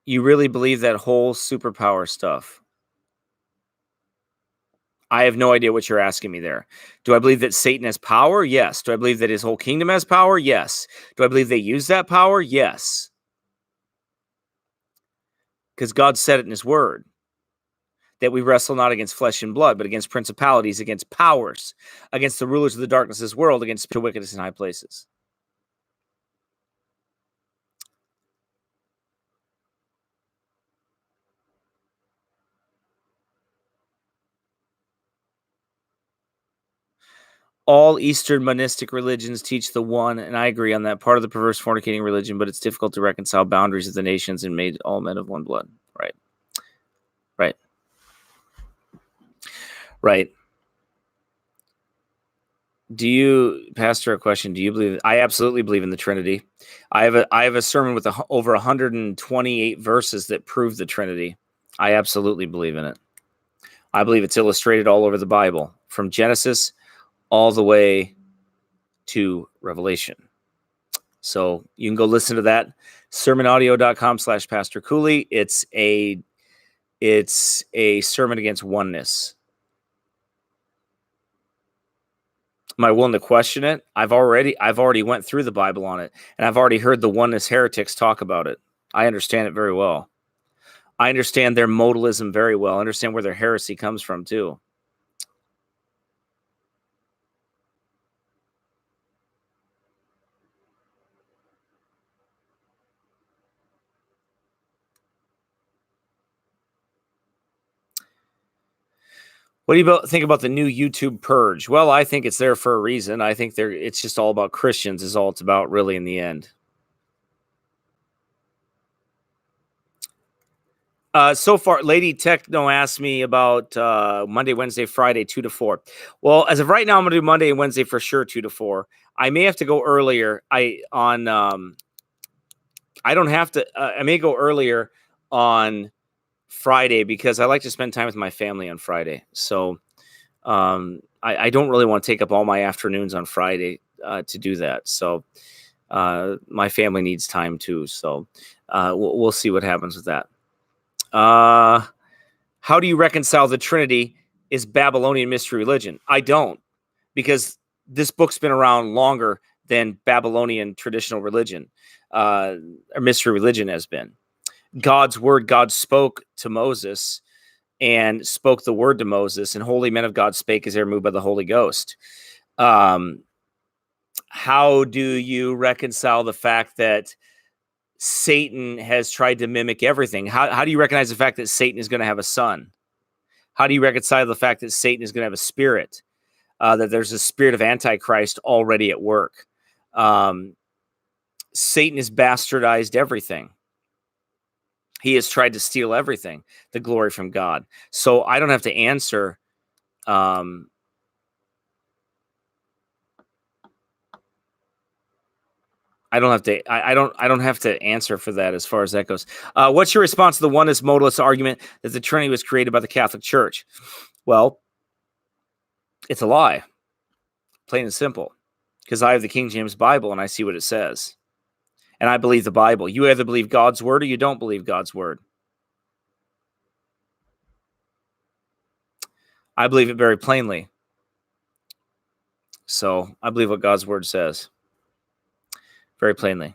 Speaker 1: You really believe that whole superpower stuff? I have no idea what you're asking me there. Do I believe that Satan has power? Yes. Do I believe that his whole kingdom has power? Yes. Do I believe they use that power? Yes. Because God said it in his word, that we wrestle not against flesh and blood, but against principalities, against powers, against the rulers of the darkness of this world, against spiritual wickedness in high places. All Eastern monistic religions teach the one, and I agree on that, part of the perverse fornicating religion, but it's difficult to reconcile boundaries of the nations and made all men of one blood. Right. Right. Right. Pastor, a question? Do you believe? I absolutely believe in the Trinity. I have a sermon with over 128 verses that prove the Trinity. I absolutely believe in it. I believe it's illustrated all over the Bible, from Genesis all the way to Revelation. So you can go listen to that. sermonaudio.com/Pastor Cooley. It's a sermon against oneness. Am I willing to question it? I've already went through the Bible on it, and I've already heard the oneness heretics talk about it. I understand it very well. I understand their modalism very well. I understand where their heresy comes from too. What do you think about the new YouTube purge? Well, I think it's there for a reason. I think it's just all about Christians is all it's about really in the end. So far, Lady Techno asked me about Monday, Wednesday, Friday, 2 to 4. Well, as of right now, I'm going to do Monday and Wednesday for sure, 2 to 4. I may have to go earlier. I don't have to. I may go earlier on Friday because I like to spend time with my family on Friday. So I don't really want to take up all my afternoons on Friday to do that. So my family needs time too. So we'll see what happens with that. How do you reconcile the Trinity is Babylonian mystery religion? I don't, because this book's been around longer than Babylonian traditional religion or mystery religion has been. God's word, God spoke to Moses and spoke the word to Moses, and holy men of God spake as they were moved by the Holy Ghost. How do you reconcile the fact that Satan has tried to mimic everything? How do you recognize the fact that Satan is going to have a son? How do you reconcile the fact that Satan is going to have a spirit? That there's a spirit of Antichrist already at work. Satan has bastardized everything. He has tried to steal everything, the glory from God. So I don't have to answer. I don't have to answer for that as far as that goes. What's your response to the oneness modalist argument that the Trinity was created by the Catholic Church? Well, it's a lie, plain and simple, because I have the King James Bible and I see what it says. And I believe the Bible. You either believe God's word or you don't believe God's word. I believe it very plainly. So I believe what God's word says very plainly.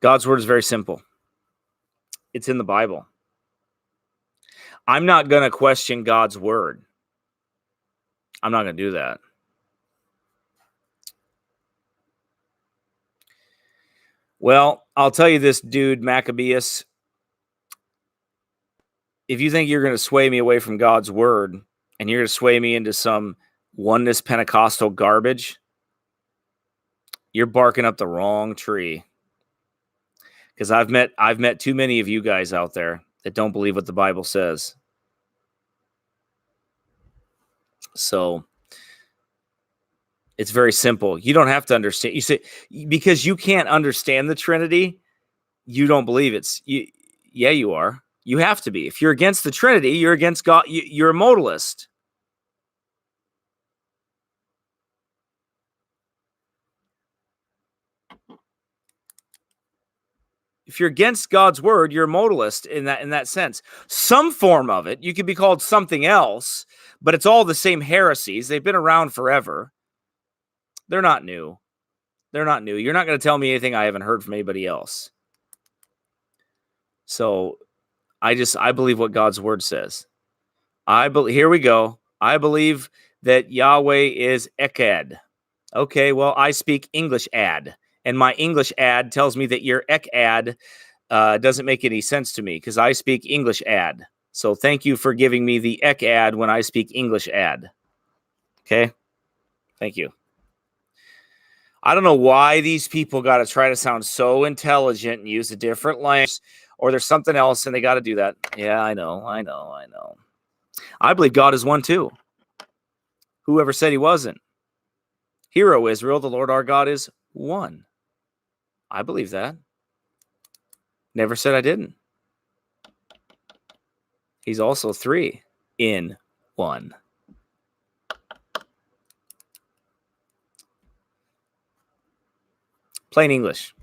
Speaker 1: God's word is very simple. It's in the Bible. I'm not going to question God's word. I'm not going to do that. Well, I'll tell you this, dude, Maccabeus. If you think you're going to sway me away from God's word and you're going to sway me into some oneness Pentecostal garbage, you're barking up the wrong tree. Because I've met too many of you guys out there that don't believe what the Bible says. So it's very simple. You don't have to understand. You say, because you can't understand the Trinity, you don't believe yeah, you are. You have to be. If you're against the Trinity, you're against God. You're a modalist. If you're against God's word, you're a modalist in that sense. Some form of it, you could be called something else, but it's all the same heresies. They've been around forever. They're not new. They're not new. You're not going to tell me anything I haven't heard from anybody else. So I believe what God's word says. Here we go. I believe that Yahweh is Echad. Okay, well, I speak English ad, and my English ad tells me that your Echad doesn't make any sense to me because I speak English ad. So thank you for giving me the Echad when I speak English ad. Okay, thank you. I don't know why these people got to try to sound so intelligent and use a different language, or there's something else and they got to do that. Yeah, I know. I believe God is one too. Whoever said he wasn't? Hear, O Israel, the Lord our God is one. I believe that. Never said I didn't. He's also three in one. Plain English.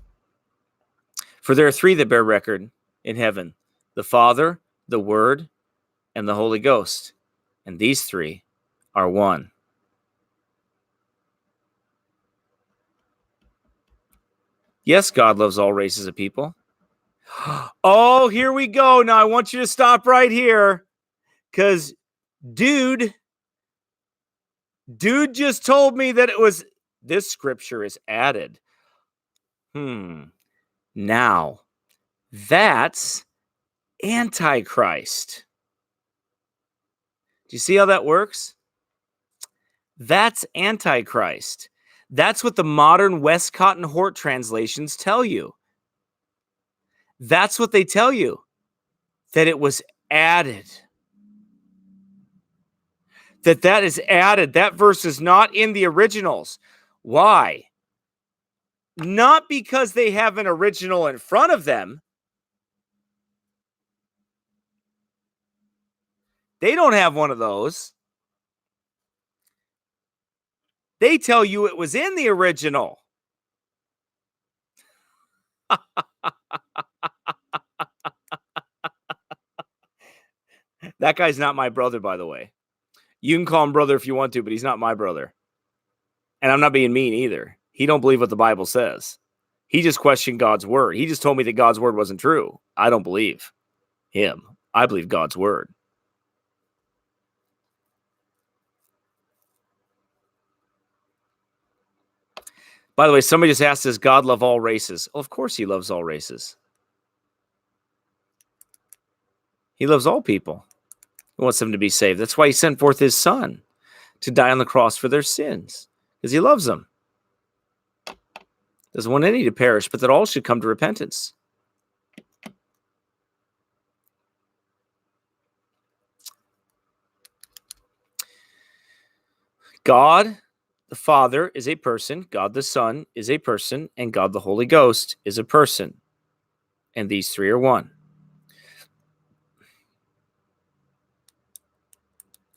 Speaker 1: For there are three that bear record in heaven, the Father, the Word, and the Holy Ghost. And these three are one. Yes, God loves all races of people. Oh, here we go. Now I want you to stop right here because dude just told me that this scripture is added. Now that's Antichrist. Do you see how that works? That's Antichrist. That's what the modern Westcott and Hort translations tell you. That's what they tell you, that it was added. That is added. That verse is not in the originals. Why? Not because they have an original in front of them. They don't have one of those. They tell you it was in the original. That guy's not my brother, by the way. You can call him brother if you want to, but he's not my brother. And I'm not being mean either. He don't believe what the Bible says. He just questioned God's word. He just told me that God's word wasn't true. I don't believe him. I believe God's word. By the way, somebody just asked, does God love all races? Well, of course he loves all races. He loves all people. He wants them to be saved. That's why he sent forth his son to die on the cross for their sins, because he loves them. Doesn't want any to perish, but that all should come to repentance. God the Father is a person, God the Son is a person, and God the Holy Ghost is a person. And these three are one.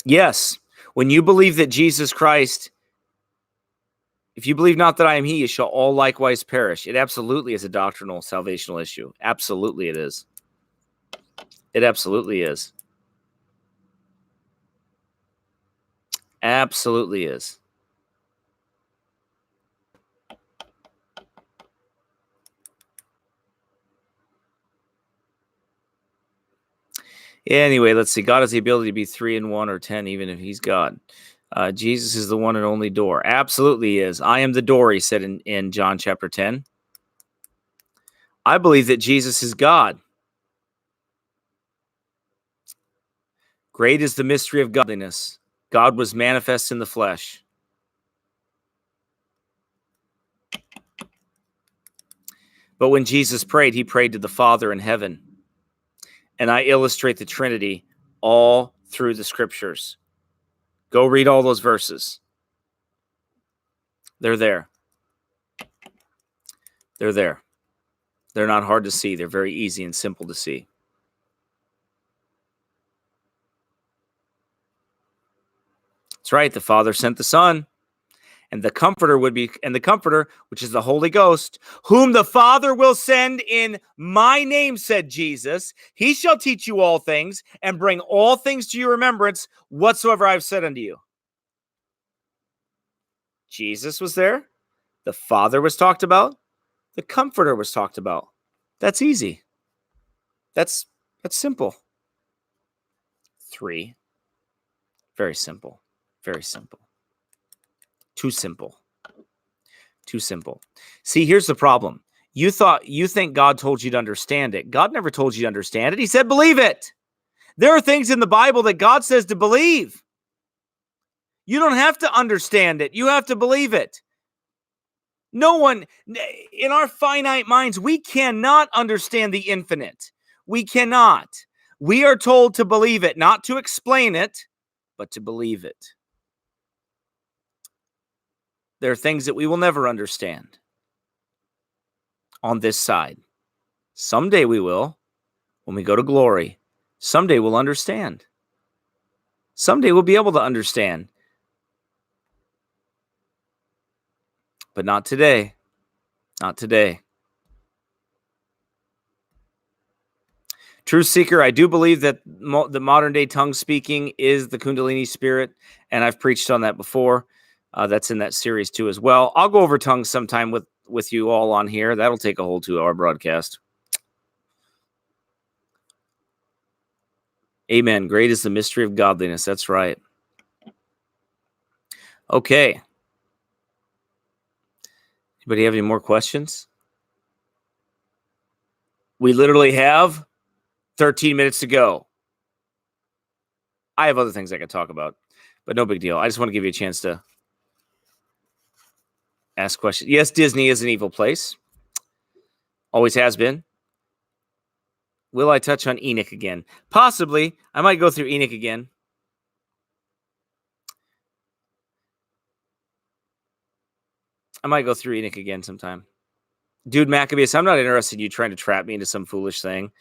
Speaker 1: Yes, when you believe that Jesus Christ, if you believe not that I am he, you shall all likewise perish. It absolutely is a doctrinal salvational issue. Absolutely it is. It absolutely is. Absolutely is. Anyway, let's see. God has the ability to be 3 in 1 or 10, even if he's God. Jesus is the one and only door. Absolutely is. I am the door, he said in John chapter 10. I believe that Jesus is God. Great is the mystery of godliness. God was manifest in the flesh. But when Jesus prayed, he prayed to the Father in heaven. And I illustrate the Trinity all through the scriptures. Go read all those verses. They're there. They're there. They're not hard to see. They're very easy and simple to see. That's right. The Father sent the Son. And the Comforter, which is the Holy Ghost, whom the Father will send in my name, said Jesus. He shall teach you all things and bring all things to your remembrance whatsoever I've said unto you. Jesus was there. The Father was talked about. The Comforter was talked about. That's easy. That's simple. 3. Very simple. Very simple. Too simple. Too simple. See, here's the problem. You think God told you to understand it. God never told you to understand it. He said, believe it. There are things in the Bible that God says to believe. You don't have to understand it. You have to believe it. No one, in our finite minds, we cannot understand the infinite. We cannot. We are told to believe it, not to explain it, but to believe it. There are things that we will never understand on this side. Someday we will, when we go to glory. Someday we'll understand. Someday we'll be able to understand. But not today. Not today. True Seeker, I do believe that the modern day tongue speaking is the Kundalini spirit, and I've preached on that before. That's in that series too as well. I'll go over tongues sometime with you all on here. That'll take a whole 2-hour broadcast. Amen. Great is the mystery of godliness. That's right. Okay. Anybody have any more questions? We literally have 13 minutes to go. I have other things I could talk about, but no big deal. I just want to give you a chance to ask questions. Yes, Disney is an evil place. Always has been. Will I touch on Enoch again? Possibly. I might go through Enoch again. Sometime. Dude, Maccabeus, I'm not interested in you trying to trap me into some foolish thing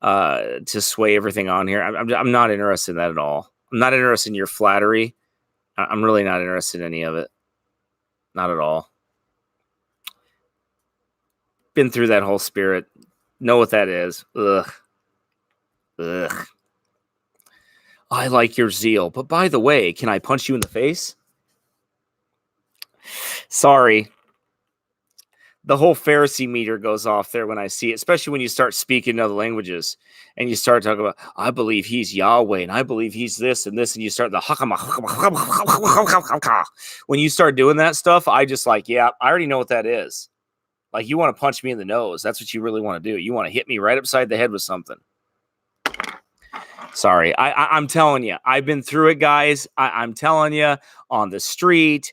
Speaker 1: to sway everything on here. I'm not interested in that at all. I'm not interested in your flattery. I'm really not interested in any of it. Not at all. Been through that whole spirit. Know what that is. Ugh. I like your zeal. But by the way, can I punch you in the face? Sorry. The whole Pharisee meter goes off there when I see it, especially when you start speaking in other languages and you start talking about, I believe he's Yahweh and I believe he's this and this. And you start the hakama. When you start doing that stuff, I just like, yeah, I already know what that is. Like you want to punch me in the nose. That's what you really want to do. You want to hit me right upside the head with something. Sorry. I'm telling you, I've been through it, guys. I'm telling you, on the street,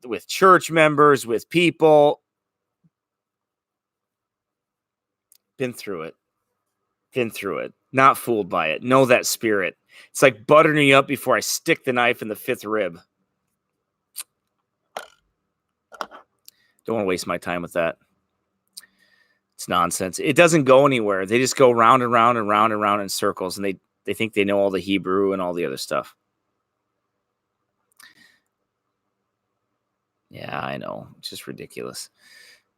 Speaker 1: with church members, with people. Been through it. Not fooled by it. Know that spirit. It's like buttering you up before I stick the knife in the 5th rib. Don't want to waste my time with that. It's nonsense. It doesn't go anywhere. They just go round and round and round and round in circles, and they think they know all the Hebrew and all the other stuff. Yeah, I know. It's just ridiculous.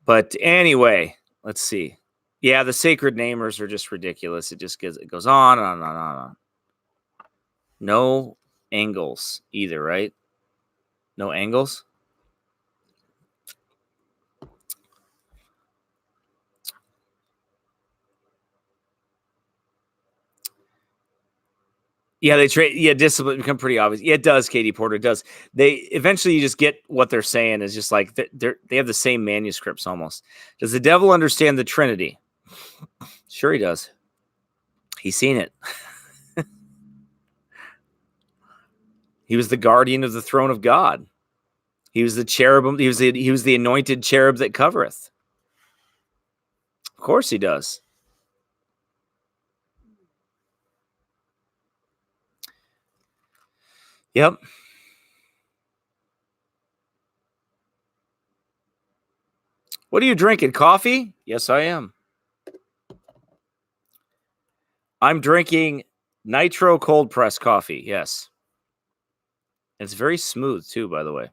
Speaker 1: But anyway, let's see. Yeah, the sacred namers are just ridiculous. It goes on and on and on and on. No angles either, right? No angles? Yeah, they trade. Yeah, discipline become pretty obvious. Yeah, it does, Katie Porter. It does. They eventually you just get what they're saying is just like they have the same manuscripts almost. Does the devil understand the Trinity? Sure, he does. He's seen it. He was the guardian of the throne of God. He was the cherubim. He was the anointed cherub that covereth. Of course, he does. Yep. What are you drinking? Coffee? Yes, I am. I'm drinking nitro cold press coffee. Yes. It's very smooth too, by the way.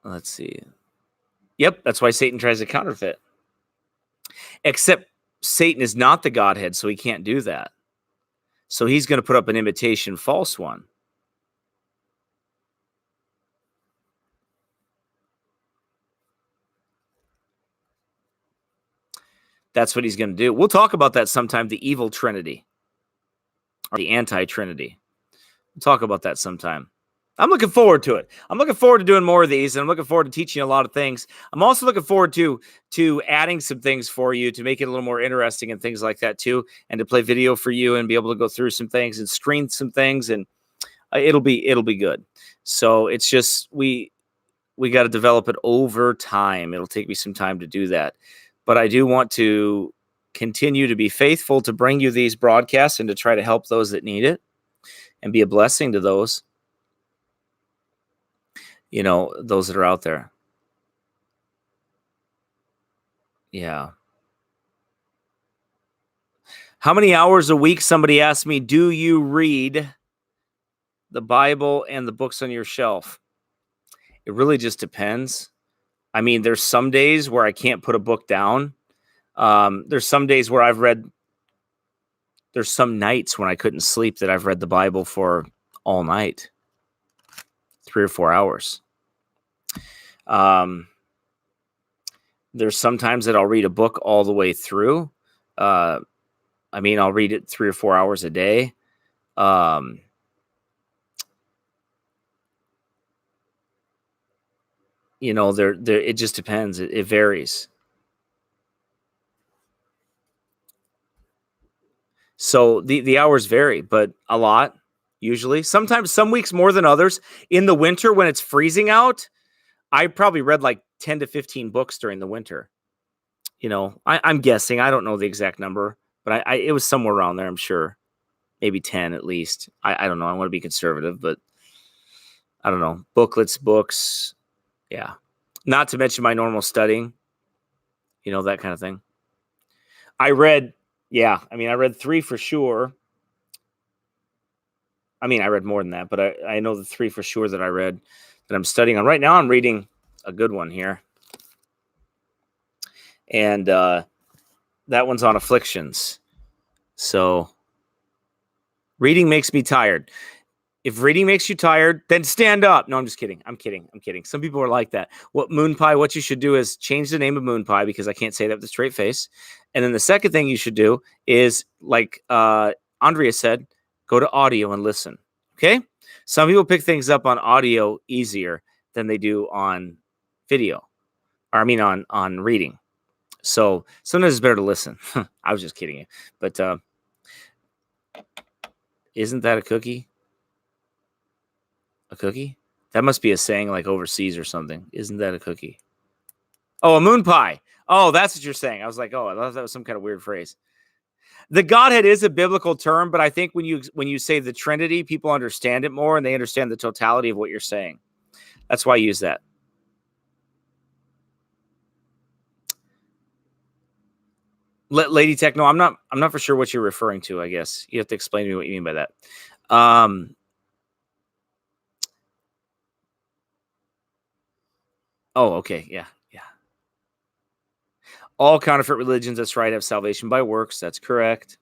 Speaker 1: Let's see. Yep, that's why Satan tries to counterfeit. Except Satan is not the Godhead, so he can't do that. So he's going to put up an imitation false one. That's what he's going to do. We'll talk about that sometime, the evil Trinity or the anti-Trinity. We'll talk about that sometime. I'm looking forward to it. I'm looking forward to doing more of these, and I'm looking forward to teaching you a lot of things. I'm also looking forward to adding some things for you to make it a little more interesting and things like that too, and to play video for you and be able to go through some things and screen some things, and it'll be good. So it's just we got to develop it over time. It'll take me some time to do that, but I do want to continue to be faithful to bring you these broadcasts and to try to help those that need it and be a blessing to those. Those that are out there. Yeah. How many hours a week, somebody asked me, do you read the Bible and the books on your shelf? It really just depends. I mean, there's some days where I can't put a book down. There's some days where there's some nights when I couldn't sleep that I've read the Bible for all night, 3 or 4 hours. There's sometimes that I'll read a book all the way through. I'll read it 3 or 4 hours a day. It just depends. It varies. So the hours vary, but a lot usually. Sometimes some weeks more than others. In the winter when it's freezing out, I probably read like 10 to 15 books during the winter. I'm guessing. I don't know the exact number, but it was somewhere around there, I'm sure. Maybe 10 at least. I don't know. I want to be conservative, but I don't know. Booklets, books. Yeah. Not to mention my normal studying, that kind of thing. I read 3 for sure. I read more than that, but I know the 3 for sure that I read that I'm studying on. Right now I'm reading a good one here. And that one's on afflictions. So reading makes me tired. If reading makes you tired, then stand up. No, I'm just kidding. I'm kidding. Some people are like that. Moon Pie, what you should do is change the name of Moon Pie because I can't say that with a straight face. And then the second thing you should do is, like Andrea said, go to audio and listen. Okay? Some people pick things up on audio easier than they do on video. On reading. So sometimes it's better to listen. I was just kidding you. But isn't that a cookie? A cookie? That must be a saying like overseas or something. Isn't that a cookie? Oh, a moon pie. Oh, that's what you're saying. I was like, oh, I thought that was some kind of weird phrase. The Godhead is a biblical term, but I think when you say the Trinity, people understand it more and they understand the totality of what you're saying. That's why I use that. Lady Techno, I'm not for sure what you're referring to, I guess. You have to explain to me what you mean by that. Oh, okay. Yeah. All counterfeit religions, that's right, have salvation by works. That's correct.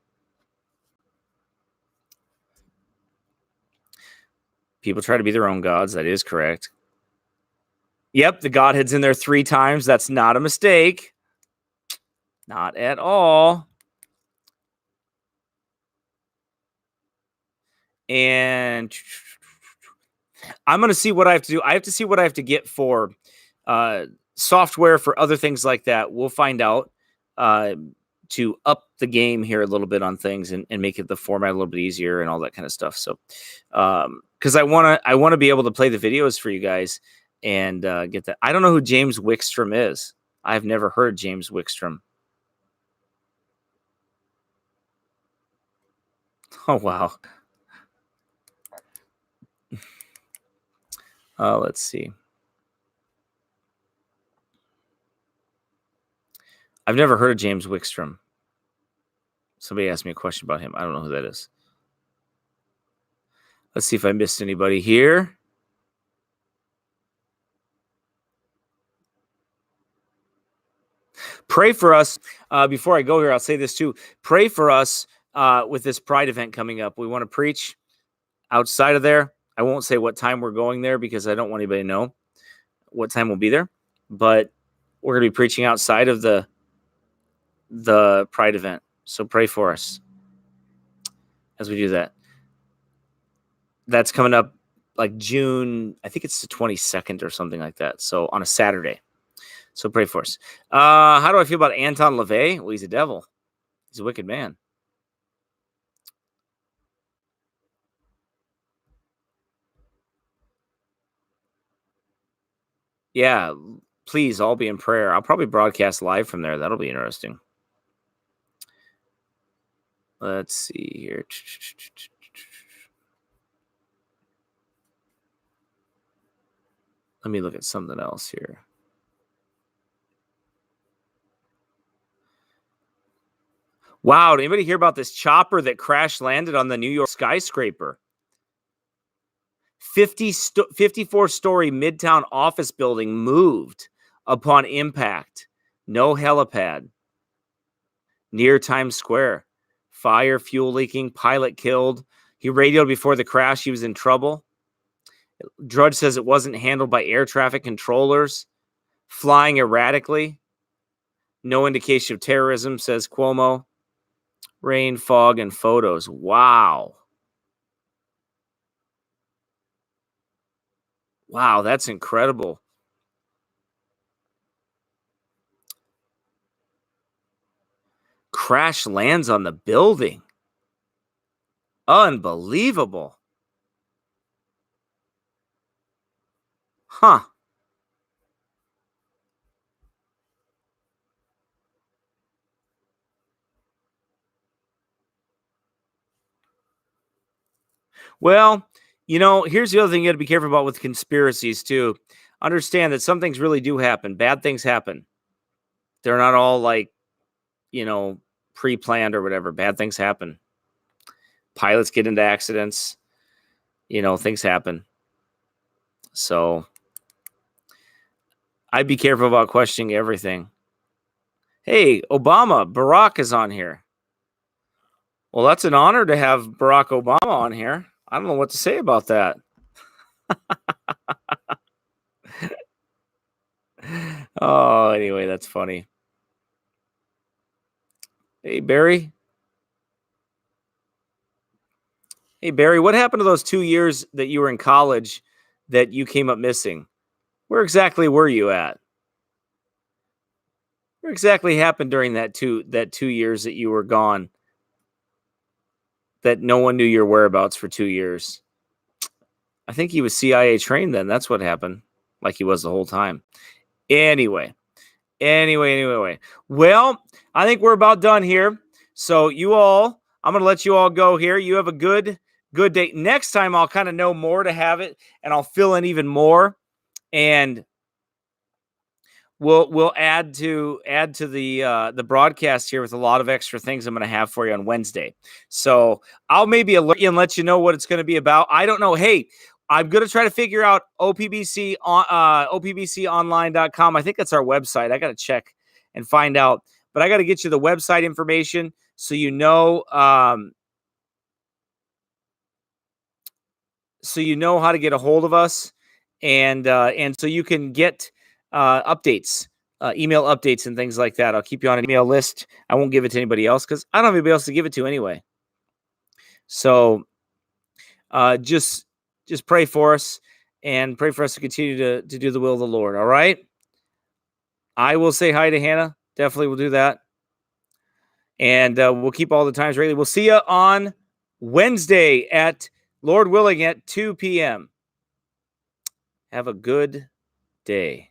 Speaker 1: People try to be their own gods. That is correct. Yep, the Godhead's in there 3 times. That's not a mistake. Not at all. And I'm going to see what I have to do. I have to see what I have to get for software for other things like that. We'll find out to up the game here a little bit on things and make it the format a little bit easier and all that kind of stuff. So, because I want to be able to play the videos for you guys and get that. I don't know who James Wickstrom is. I've never heard James Wickstrom. Oh, wow. Let's see. I've never heard of James Wickstrom. Somebody asked me a question about him. I don't know who that is. Let's see if I missed anybody here. Pray for us. Before I go here, I'll say this too. Pray for us with this Pride event coming up. We want to preach outside of there. I won't say what time we're going there because I don't want anybody to know what time we'll be there. But we're going to be preaching outside of the Pride event. So pray for us as we do that. That's coming up like June, I think it's the 22nd or something like that. So on a Saturday. So pray for us. How do I feel about Anton LaVey? Well, he's a devil. He's a wicked man. Yeah, please all be in prayer. I'll probably broadcast live from there. That'll be interesting. Let's see here. Let me look at something else here. Wow, did anybody hear about this chopper that crash landed on the New York skyscraper? 54-story Midtown office building moved upon impact. No helipad. Near Times Square. Fire, fuel leaking, pilot killed. He radioed before the crash. He was in trouble. Drudge says it wasn't handled by air traffic controllers. Flying erratically. No indication of terrorism, says Cuomo. Rain, fog, and photos. Wow. Wow, that's incredible. Crash lands on the building. Unbelievable. Huh. Well, here's the other thing you got to be careful about with conspiracies too. Understand that some things really do happen. Bad things happen. They're not all like, pre-planned or whatever. Bad things happen. Pilots get into accidents. Things happen. So I'd be careful about questioning everything. Hey, Barack is on here. Well, that's an honor to have Barack Obama on here. I don't know what to say about that. Oh, anyway, that's funny. Hey, Barry. Hey, Barry, what happened to those 2 years that you were in college that you came up missing? Where exactly were you at? What exactly happened during that 2 years that you were gone? That no one knew your whereabouts for 2 years. I think he was CIA trained then. That's what happened. Like he was the whole time. Anyway. Well, I think we're about done here. So I'm going to let you all go here. You have a good day. Next time I'll kind of know more to have it and I'll fill in even more. And we'll add to the broadcast here with a lot of extra things I'm going to have for you on Wednesday. So I'll maybe alert you and let you know what it's going to be about. I don't know. Hey, I'm going to try to figure out OPBC on OPBConline.com. I think that's our website. I got to check and find out, but I got to get you the website information so so you know how to get a hold of us. and so you can get updates, email updates and things like that. I'll keep you on an email list. I won't give it to anybody else because I don't have anybody else to give it to anyway. So just pray for us and pray for us to continue to do the will of the Lord. All right. I will say hi to Hannah. Definitely will do that. And we'll keep all the times regularly. We'll see you on Wednesday at, Lord willing, at 2 p.m. Have a good day.